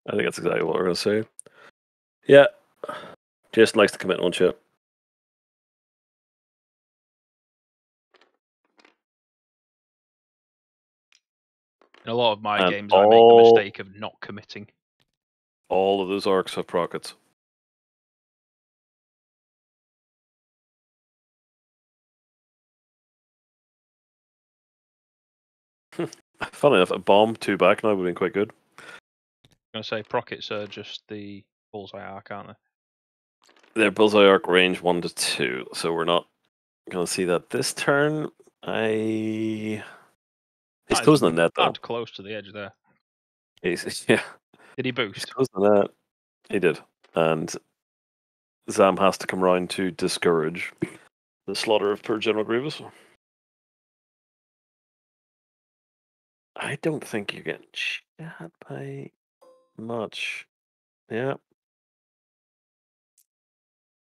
I think that's exactly what we're going to say. Yeah. Jason likes to commit on ship. In a lot of my And games, I make the mistake of not committing. All of those arcs have prockets. Funnily enough, a bomb 2 back now would have been quite good. I'm going to say prockets are just the bullseye arc, aren't they? Their bullseye arc range 1 to 2, so we're not going to see that this turn. He's closing the net though. Close to the edge there. Yeah. Did he He's boost? closing the net. He did, and Zam has to come round to discourage the slaughter of poor General Grievous. I don't think you're getting shot by much. Yeah.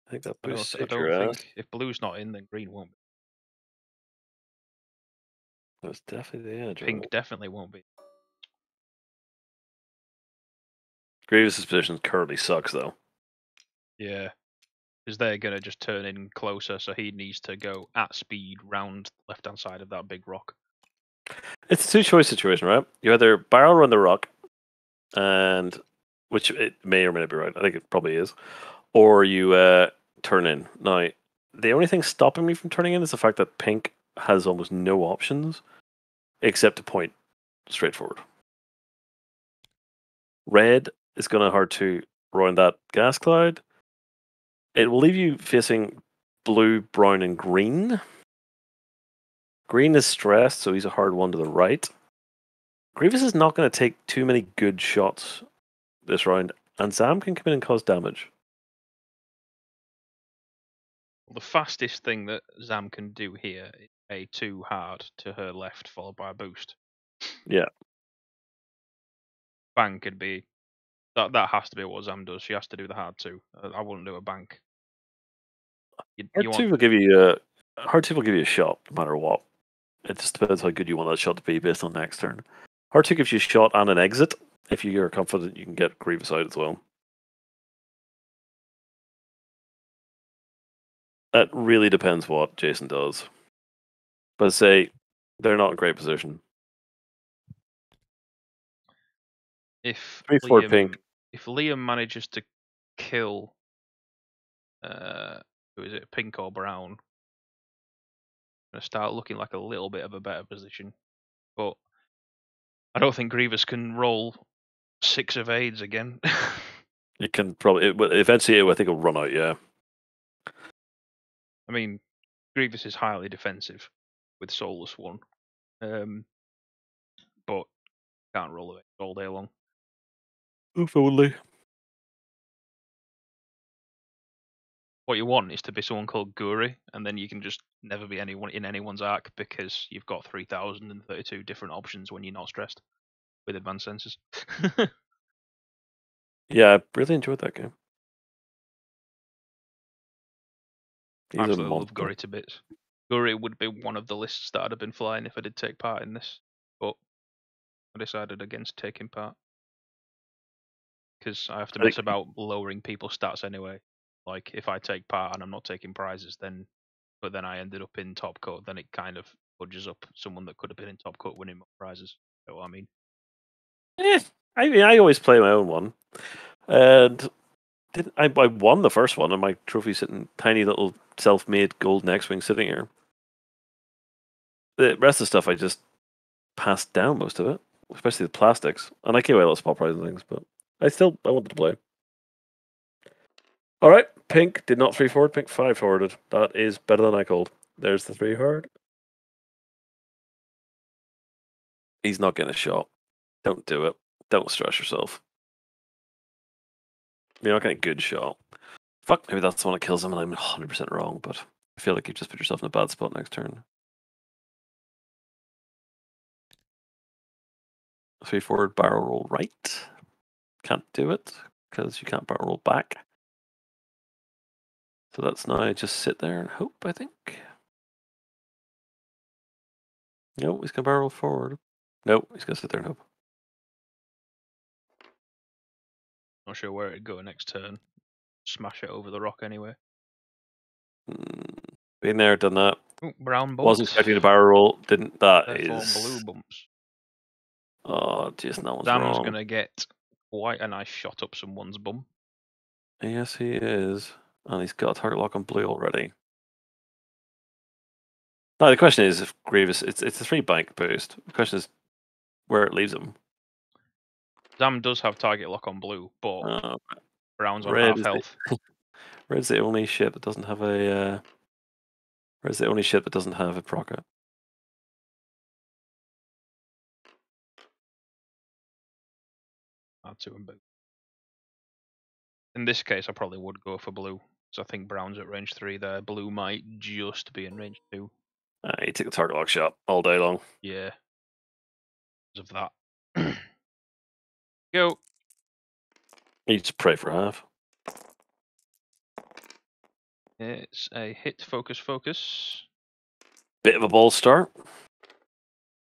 I think that boosts I don't think if blue's not in, then green won't be. That's definitely the edge. Pink definitely won't be. Grievous' position currently sucks, though. Yeah. Because they're going to just turn in closer, so he needs to go at speed round the left-hand side of that big rock. It's a two-choice situation, right? You either barrel run the rock, and which it may or may not be right. I think it probably is. Or you turn in. Now, the only thing stopping me from turning in is the fact that pink has almost no options except to point straight forward. Red is going to hard to round that gas cloud. It will leave you facing blue, brown, and green. Green is stressed, so he's a hard one to the right. Grievous is not going to take too many good shots this round, and Zam can come in and cause damage. The fastest thing that Zam can do here is a 2 hard to her left, followed by a boost. Yeah. Bank could be... That has to be what Zam does. She has to do the hard 2. I wouldn't do a bank. Hard 2 will give you a shot, no matter what. It just depends how good you want that shot to be based on next turn. Hard 2 gives you a shot and an exit, if you're confident you can get Grievous out as well. That really depends what Jason does. But say, they're not in great position. If 3-4 pink. If Liam manages to kill who is it, pink or brown, going to start looking like a little bit of a better position. But I don't think Grievous can roll 6 of AIDS again. It can probably eventually. I think it'll run out. Yeah. I mean, Grievous is highly defensive with Soulless 1, but can't roll it all day long. If only. What you want is to be someone called Guri, and then you can just never be anyone in anyone's arc because you've got 3,032 different options when you're not stressed with advanced senses. Yeah, I really enjoyed that game. I absolutely love Guri to bits. Guri would be one of the lists that I'd have been flying if I did take part in this, but I decided against taking part because I have to mess about lowering people's stats anyway. Like if I take part and I'm not taking prizes, then I ended up in top cut, then it kind of budges up someone that could have been in top cut winning more prizes. You know what I mean? I mean, I always play my own one, and I won the first one, and my trophy's sitting tiny little self-made gold X-wing sitting here. The rest of the stuff I just passed down most of it, especially the plastics, and I gave away a lot of small prizes and things, but I wanted to play. All right, pink did not 3 forward, pink 5 forwarded. That is better than I called. There's the 3 hard. He's not getting a shot. Don't do it. Don't stress yourself. You're not getting a good shot. Fuck, maybe that's the one that kills him and I'm 100% wrong, but I feel like you just put yourself in a bad spot next turn. 3 forward, barrel roll right. Can't do it because you can't barrel roll back. So that's now just sit there and hope, I think. No, he's going to barrel roll forward. No, he's going to sit there and hope. Not sure where it'd go next turn. Smash it over the rock anyway. Been there, done that. Ooh, brown bumps. Wasn't expecting a barrel roll. Didn't. That Therefore, is blue bumps. Oh, Jason, that one's Sam's wrong. gonna get quite a nice shot up someone's bum. Yes, he is. And he's got a target lock on blue already. Now, the question is if Grievous... It's a 3 bank boost. The question is, where it leaves him. Zam does have target lock on blue, but brown's on red half is health. Red's the only ship that doesn't have a. Red's the only ship that doesn't have a procket. Add 2 and boot. In this case, I probably would go for blue, because I think brown's at range 3 there. Blue might just be in range 2. You take the target lock shot all day long. Yeah. Because of that. Go. You just pray for half. It's a hit, focus. Bit of a ball start.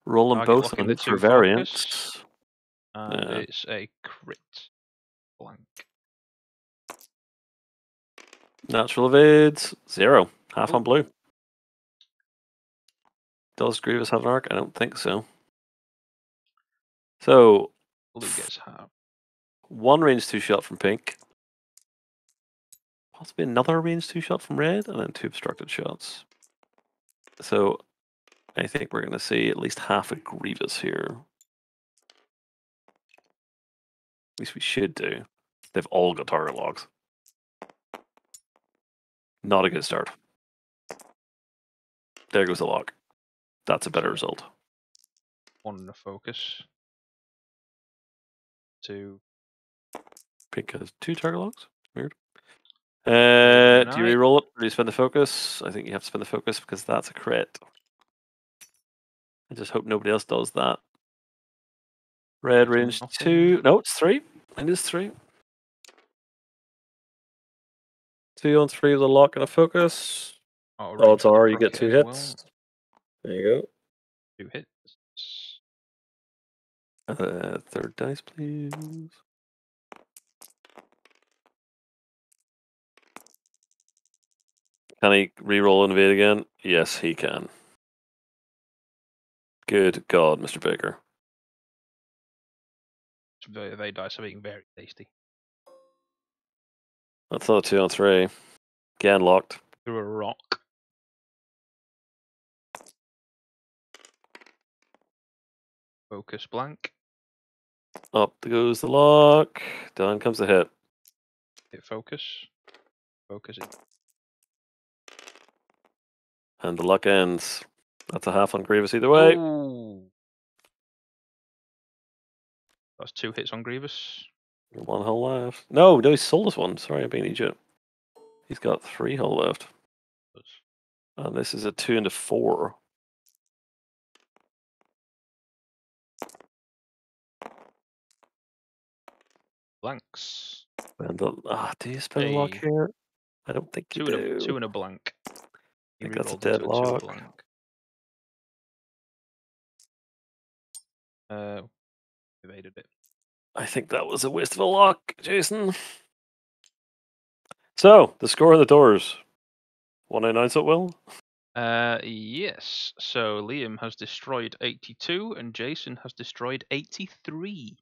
Roll them Target both locking on the hits for 2 variance. focus. And it's a crit. Blank. Natural evades, 0. Half Ooh. on blue. Does Grievous have an arc? I don't think so. So, Blue gets half. 1 range 2 shot from pink. Possibly another range 2 shot from red, and then 2 obstructed shots. So, I think we're going to see at least half a Grievous here. At least we should do. They've all got target locks. Not a good start. There goes the lock. That's a better result. 1 in a focus. 2. Pink has 2 target locks. Weird. Do you Night. reroll it or do you spend the focus? I think you have to spend the focus because that's a crit. I just hope nobody else does that. Red range Nothing. 2. No, it's 3. It is 3. 2 on 3 with a lock and a focus. Odds are you get 2 hits. Well. There you go. 2 hits. Third dice, please. Can he reroll and evade again? Yes, he can. Good God, Mr. Baker. They dice are being very tasty. That's not a 2 on 3. Again locked. Through a rock. Focus blank. Up goes the lock. Down comes the hit. Hit focus. Focus it. And the luck ends. That's a half on Grievous either way. Ooh. That's 2 hits on Grievous. 1 hull left. No, he sold us 1. Sorry, I'm being an idiot. He's got 3 hull left. And this is a 2 and a 4. Blanks. And do you spend a lock here? I don't think you do. 2 and a blank. I think that's a dead lock. Evaded it. I think that was a waste of a lock, Jason. So, the score on the doors. Want to announce it, Will? Yes. So Liam has destroyed 82 and Jason has destroyed 83.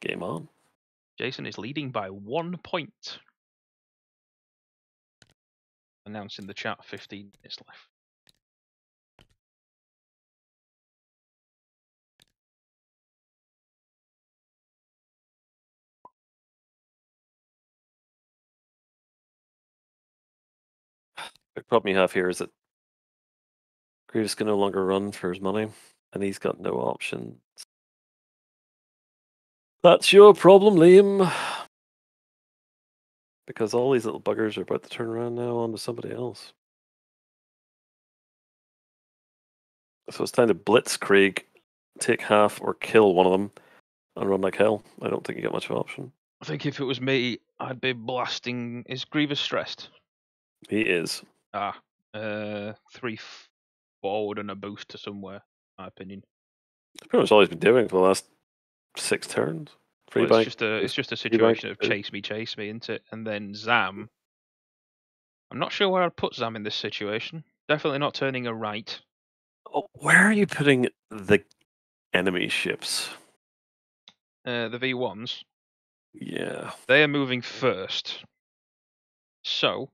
Game on. Jason is leading by 1 point. Announced in the chat 15 minutes left. The problem you have here is that Grievous can no longer run for his money, and he's got no options. That's your problem, Liam. Because all these little buggers are about to turn around now onto somebody else. So it's time to blitzkrieg, take half or kill one of them, and run like hell. I don't think you got much of an option. I think if it was me, I'd be blasting. Is Grievous stressed? He is. 3 forward and a boost to somewhere, in my opinion. That's pretty much all he's been doing for the last 6 turns. It's just a situation of chase me, isn't it? And then Zam. I'm not sure where I'd put Zam in this situation. Definitely not turning a right. Oh, where are you putting the enemy ships? The V1s. Yeah. They are moving first. So,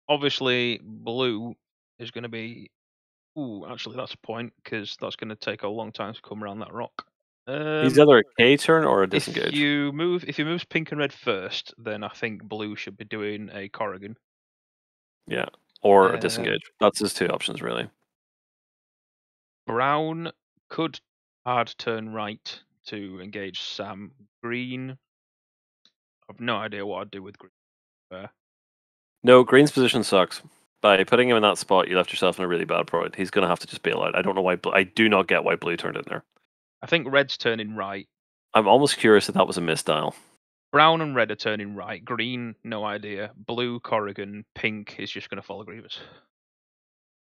obviously, blue is going to be Ooh, actually, that's a point because that's going to take a long time to come around that rock. He's either a K turn or a disengage. If he moves pink and red first, then I think blue should be doing a Corrigan. Yeah, or a disengage. That's his two options, really. Brown could hard turn right to engage Sam. Green, I've no idea what I'd do with green. No, green's position sucks. By putting him in that spot, you left yourself in a really bad point. He's going to have to just bail out. I don't know why. I do not get why blue turned in there. I think red's turning right. I'm almost curious if that was a misdial. Brown and red are turning right. Green, no idea. Blue, Corrigan. Pink is just going to follow Grievous.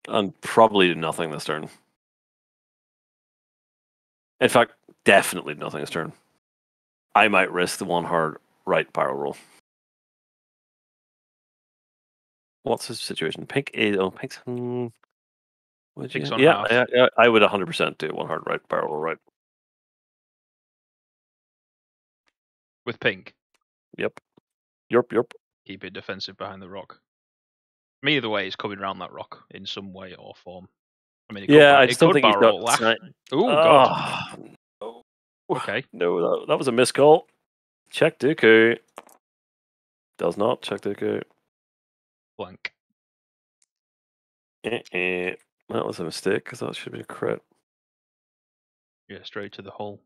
And probably do nothing this turn. In fact, definitely nothing this turn. I might risk the one hard right barrel roll. What's his situation? Pink is pink's. Pink's on yeah, half. I would 100% do one hard right barrel roll right. With pink. Yep. Yerp. Keep it defensive behind the rock. I mean, either way, it's coming around that rock in some way or form. I mean, I just don't think he's got. Oh god. No. Okay. No, that was a miscall. Check Dooku. Does not check Dooku. Blank. That was a mistake because that should be a crit. Yeah, straight to the hole.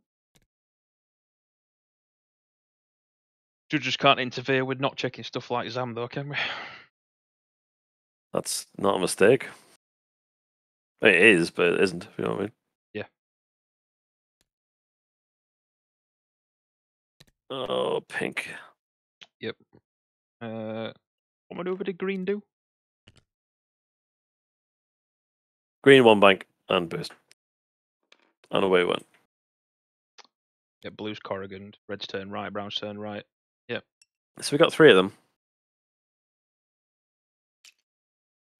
Judges can't interfere with not checking stuff like Zam, though, can we? That's not a mistake. It is, but it isn't. You know what I mean? Yeah. Oh, pink. Yep. What maneuver did green do? Green one bank and boost. And away it went. Yeah, blue's Corrigan, red's turn right, brown's turn right. Yep. So we got three of them.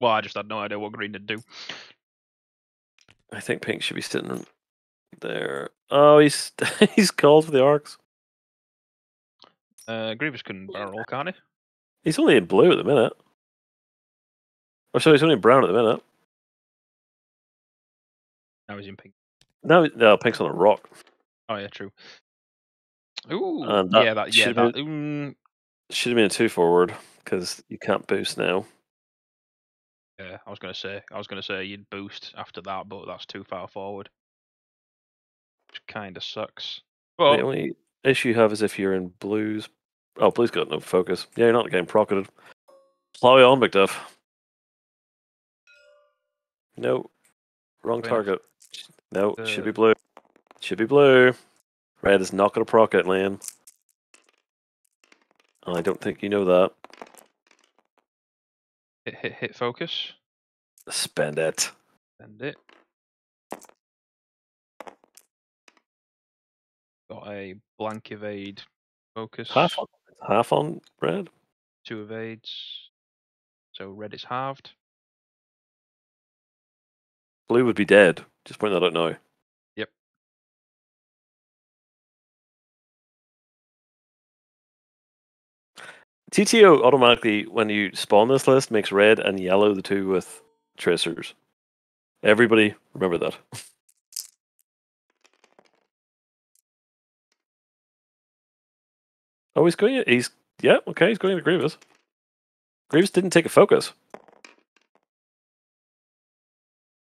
Well, I just had no idea what green did do. I think pink should be sitting there. Oh, he's he's called for the arcs. Grievous can barrel roll, can't he? He's only in blue at the minute. Or sorry, he's only in brown at the minute. Now he's in pink. No, pink's on a rock. Oh yeah, true. Ooh, that should have been a 2 forward because you can't boost now. Yeah, I was gonna say you'd boost after that, but that's too far forward. Which kind of sucks. Well, the only issue you have is if you're in blues. Oh, blue's got no focus. Yeah, you're not getting procketed. Plow on, McDuff. No, wrong target. No, should be blue. Should be blue. Red is not going to proc it, Lane. I don't think you know that. Hit focus. Spend it. Spend it. Got a blank evade focus. Half on red. 2 evades. So red is halved. Blue would be dead. Just point that out now. Yep. TTO automatically, when you spawn this list, makes red and yellow the two with tracers. Everybody remember that. Oh, he's going to Grievous. Grievous didn't take a focus.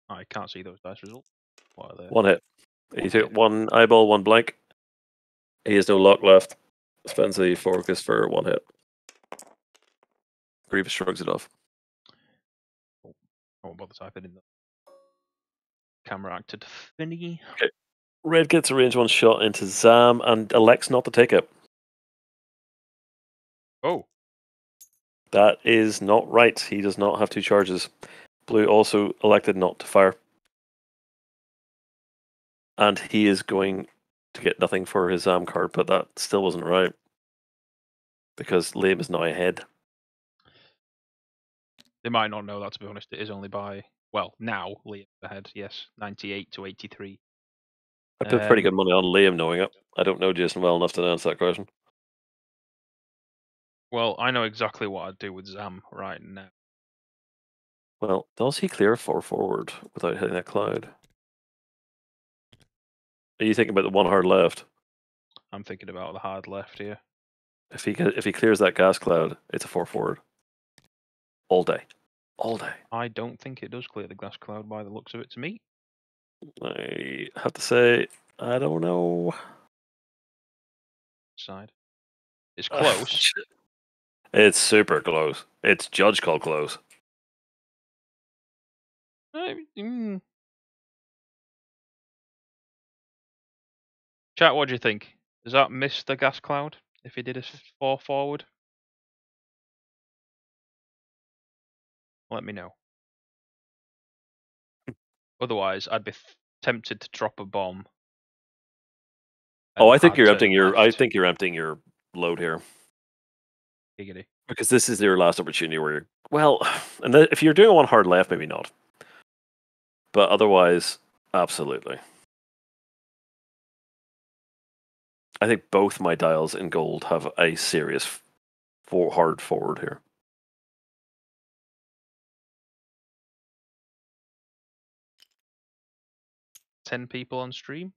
I can't see those dice results. What are they? One hit. He took one eyeball, one blank. He has no luck left. Spends the focus for one hit. Grievous shrugs it off. I won't bother typing in the camera acted thingy. Okay. Red gets a range 1 shot into Zam and elects not to take it. Oh. That is not right. He does not have 2 charges. Blue also elected not to fire. And he is going to get nothing for his Zam card, but that still wasn't right. Because Liam is now ahead. They might not know that, to be honest. It is only by, well, now Liam's ahead, yes. 98 to 83. I put pretty good money on Liam knowing it. I don't know Jason well enough to answer that question. Well, I know exactly what I'd do with Zam right now. Well, does he clear 4 forward without hitting that cloud? Are you thinking about the 1 hard left? I'm thinking about the hard left here. If he clears that gas cloud, it's a 4 forward. All day. All day. I don't think it does clear the glass cloud by the looks of it to me. I have to say, I don't know. Side. It's close. It's super close. It's judge call close. Chat, what do you think? Does that miss the gas cloud if he did a 4 forward? Let me know. Otherwise, I'd be tempted to drop a bomb. Oh, I think you're hard emptying turn your. I left. think you're emptying your load here Giggity. because this is your last opportunity where you're. Well, and if you're doing a 1 hard left, maybe not. But otherwise, absolutely. I think both my dials in gold have a serious hard forward here. Ten people on stream.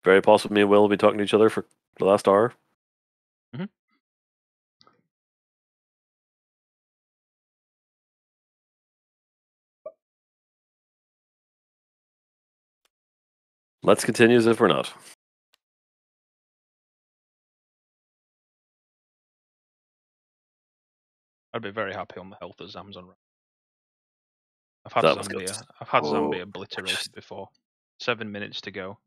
Very possible me and Will will be talking to each other for the last hour. Mm-hmm. Let's continue as if we're not. I'd be very happy on the health of Zamzon. I've had That was good. Zambia. I've had Oh, Zambia obliterated before. 7 minutes to go.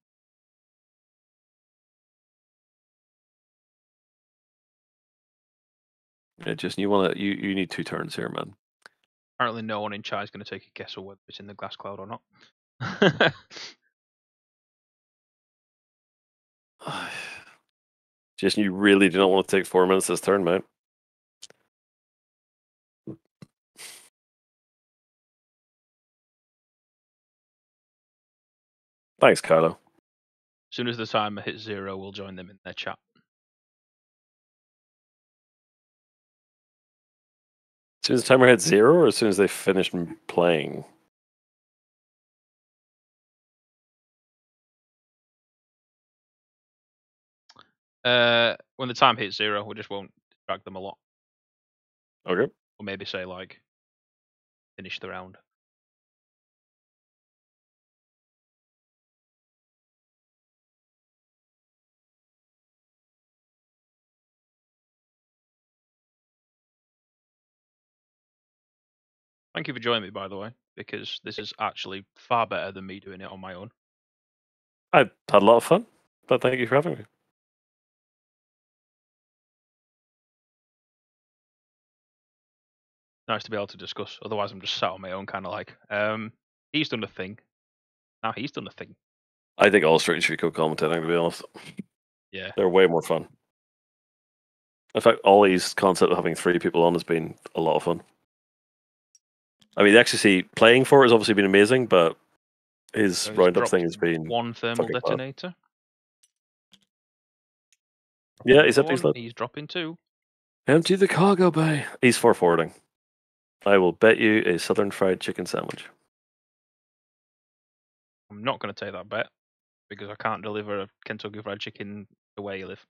Yeah, just you need 2 turns here, man. Apparently, no one in chat is going to take a guess of whether it's in the glass cloud or not. Just you really do not want to take 4 minutes this turn, mate. Thanks, Carlo. As soon as the timer hits 0, we'll join them in their chat. As soon as the timer hits 0, or as soon as they finish playing? When the time hits 0, we just won't drag them a lot. Okay. Or maybe say, like, finish the round. Thank you for joining me, by the way, because this is actually far better than me doing it on my own. I had a lot of fun, but thank you for having me. Nice to be able to discuss. Otherwise, I'm just sat on my own, kind of like, he's done a thing. Now he's done a thing. I think all streams should be co-commentating, to be honest. Yeah. They're way more fun. In fact, Ollie's concept of having 3 people on has been a lot of fun. I mean, the XCC playing for it has obviously been amazing, but his So he's roundup dropped thing has been 1 thermal fucking detonator. Yeah, he's Another empty one. slot. He's dropping 2. Empty the cargo bay. He's 4 forwarding. I will bet you a southern fried chicken sandwich. I'm not going to take that bet because I can't deliver a Kentucky Fried Chicken the way you live.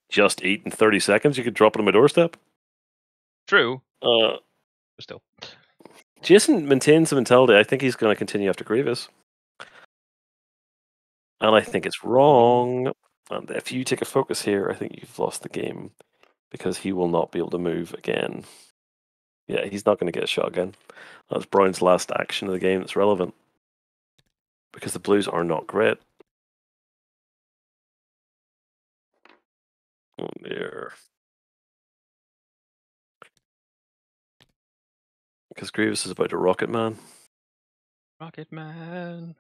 Just eat in 30 seconds. You could drop it on my doorstep. True. But still. Jason maintains the mentality. I think he's going to continue after Grievous. And I think it's wrong. And if you take a focus here, I think you've lost the game because he will not be able to move again. Yeah, he's not going to get a shot again. That's Brown's last action of the game that's relevant because the Blues are not great. Oh dear. Because Grievous is about to Rocket Man. Rocket Man.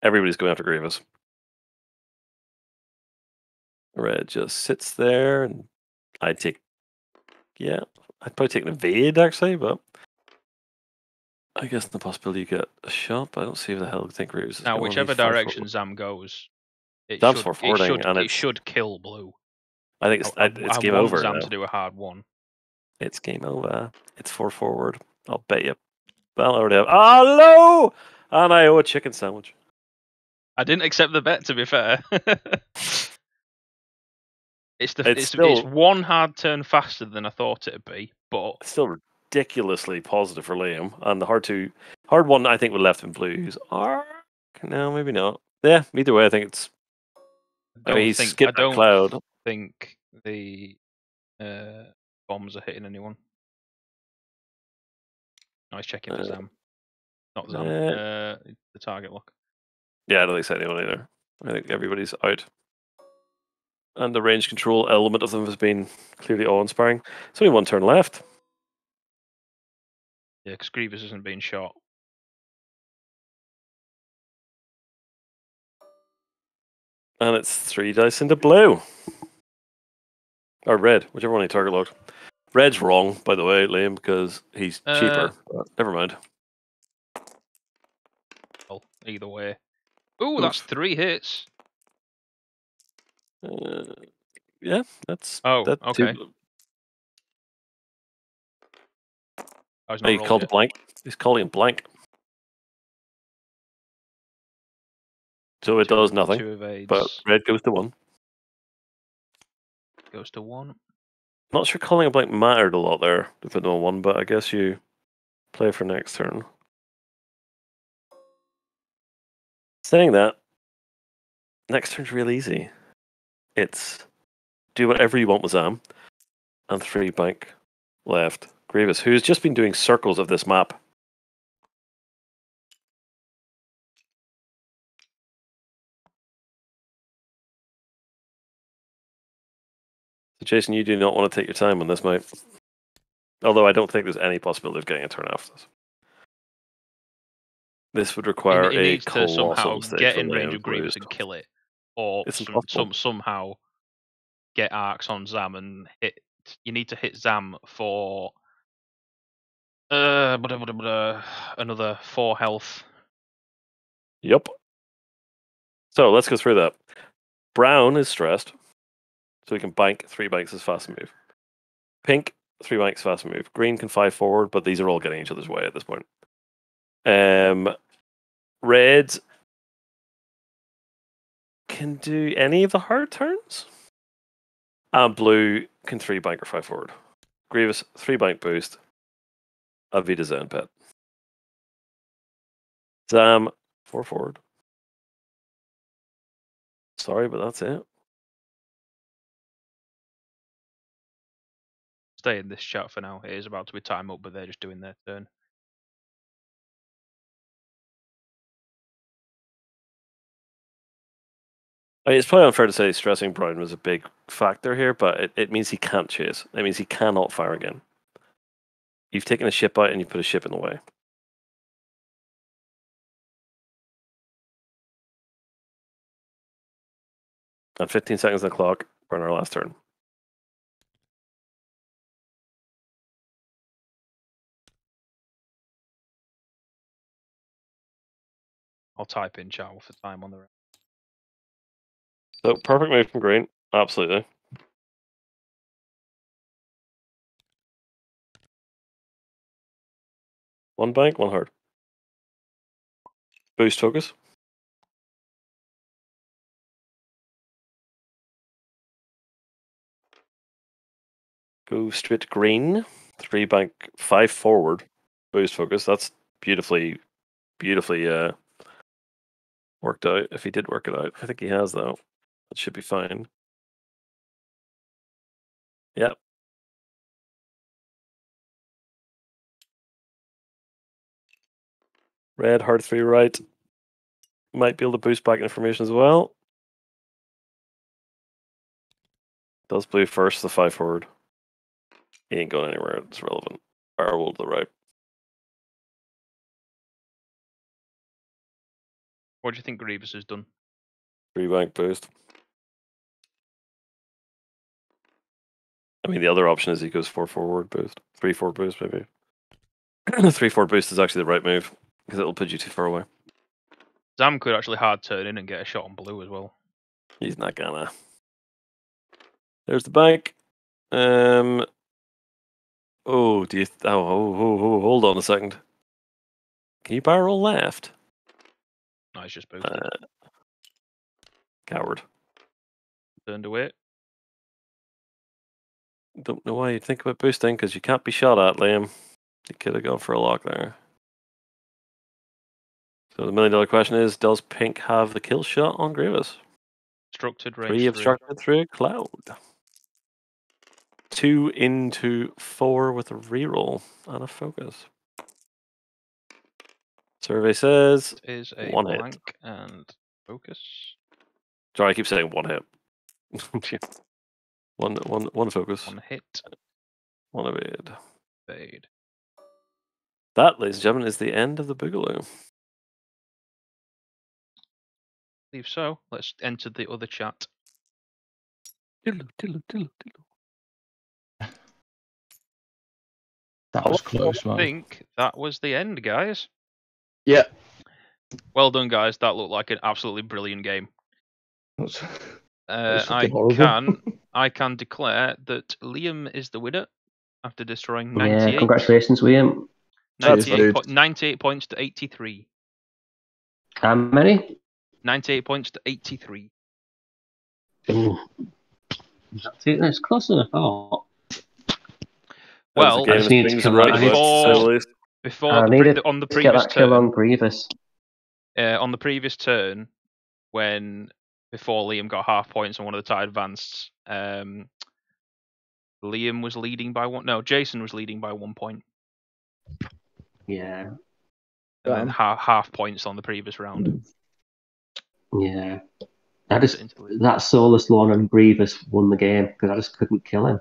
Everybody's going after Grievous. Red just sits there, and I'd take. Yeah, I'd probably take an evade actually, but I guess the possibility you get a shot, but I don't see where the hell I think Reeves is Now, going. whichever He's 5 direction forward. Zam goes, it Zam's should, 4 it forwarding, should, and it should kill blue. I think it's I game want over Zam now. to do a hard one. It's game over. It's 4 forward. I'll bet you. Well, I already have. Oh, no! And I owe a chicken sandwich. I didn't accept the bet, to be fair. It's still one hard turn faster than I thought it'd be, but still ridiculously positive for Liam. And the hard one I think we left in blues. No, maybe not. Yeah, either way, I think it's. I mean, he's skipped that cloud. think the bombs are hitting anyone. Nice checking for Zam. Not Zam. The target lock. Yeah, I don't think it's anyone either. I think everybody's out. And the range control element of them has been clearly awe-inspiring. There's only one turn left. Yeah, because Grievous isn't being shot. And it's 3 dice into blue. Or red, whichever one he target locked. Red's wrong, by the way, Liam, because he's cheaper. But never mind. Well, either way. Ooh, that's 3 hits. Yeah, that's. Oh, okay. He called a blank. He's calling a blank. So it does nothing. 2 evades. But red goes to 1. Goes to 1. Not sure calling a blank mattered a lot there, if it on 1, but I guess you play for next turn. Saying that, next turn's real easy. It's do whatever you want with Zam, and 3 bank left. Grievous, who's just been doing circles of this map. So Jason, you do not want to take your time on this, mate. Although I don't think there's any possibility of getting a turn after this. This would require He a needs to somehow mistake get from in range Liam of Grievous Blues. and kill it, or somehow get arcs on Zam and hit. You need to hit Zam for another 4 health. Yep. So let's go through that. Brown is stressed, so he can bank 3 banks as fast move. Pink, 3 banks fast move. Green can 5 forward, but these are all getting each other's way at this point. Red can do any of the hard turns. And blue can 3 bank or 5 forward. Grievous, 3 bank boost. Avita Zen pet. Zam, 4 forward. Sorry, but that's it. Stay in this chat for now. It is about to be time up, but they're just doing their turn. I mean, it's probably unfair to say stressing Brown was a big factor here, but it means he can't chase. It means he cannot fire again. You've taken a ship out and you put a ship in the way. And 15 seconds on the clock for our last turn. I'll type in chat for time on the rest. So perfect move from Green, absolutely. One bank, one hard. Boost focus. Go straight to Green. 3 bank, 5 forward. Boost focus. That's beautifully worked out. If he did work it out, I think he has though. That should be fine. Yep. Red, hard 3 right. Might be able to boost back information as well. Does blue first, the 5 forward. He ain't going anywhere, it's relevant. Firewall to the right. What do you think Grievous has done? 3 bank boost. I mean, the other option is he goes 4 forward boost. 3 forward boost, maybe. 3/4 boost is actually the right move because it'll put you too far away. Zam could actually hard turn in and get a shot on blue as well. He's not gonna. There's the bank. Oh, do you? Hold on a second. Can you barrel left? No, he's just boosted. Coward. Turned away. Don't know why you'd think about boosting because you can't be shot at, Liam. You could have gone for a lock there. So the $1 million question is: does Pink have the kill shot on Grievous? Obstructed range 3 obstructed through a cloud. 2 into 4 with a reroll and a focus. Survey says It is a one hit. blank and focus. Sorry, I keep saying one hit. one focus. One hit. One evade. Fade. That, ladies and gentlemen, is the end of the Boogaloo. I believe so. Let's enter the other chat. That was close, I man. think that was the end, guys. Yeah. Well done, guys. That looked like an absolutely brilliant game. That's fucking horrible. I can declare that Liam is the winner after destroying Yeah, 98. congratulations, William. 98 points to 83. How many? 98 points to 83. Ooh. That's close enough. Oh. Well, I just need to kill on the previous turn, kill on Grievous. On the previous turn, before Liam got half points and one of the tie advanced, Liam was leading by 1. No, Jason was leading by 1 point. Yeah. And then half points on the previous round. Yeah. That Soulless Lawn and Grievous won the game because I just couldn't kill him.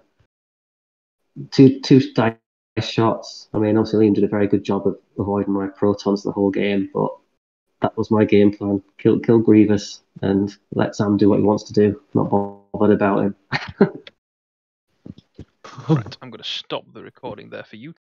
Two dice shots. I mean, obviously Liam did a very good job of avoiding my protons the whole game, but that was my game plan. Kill Grievous and let Sam do what he wants to do. Not bothered about him. Right, I'm going to stop the recording there for you.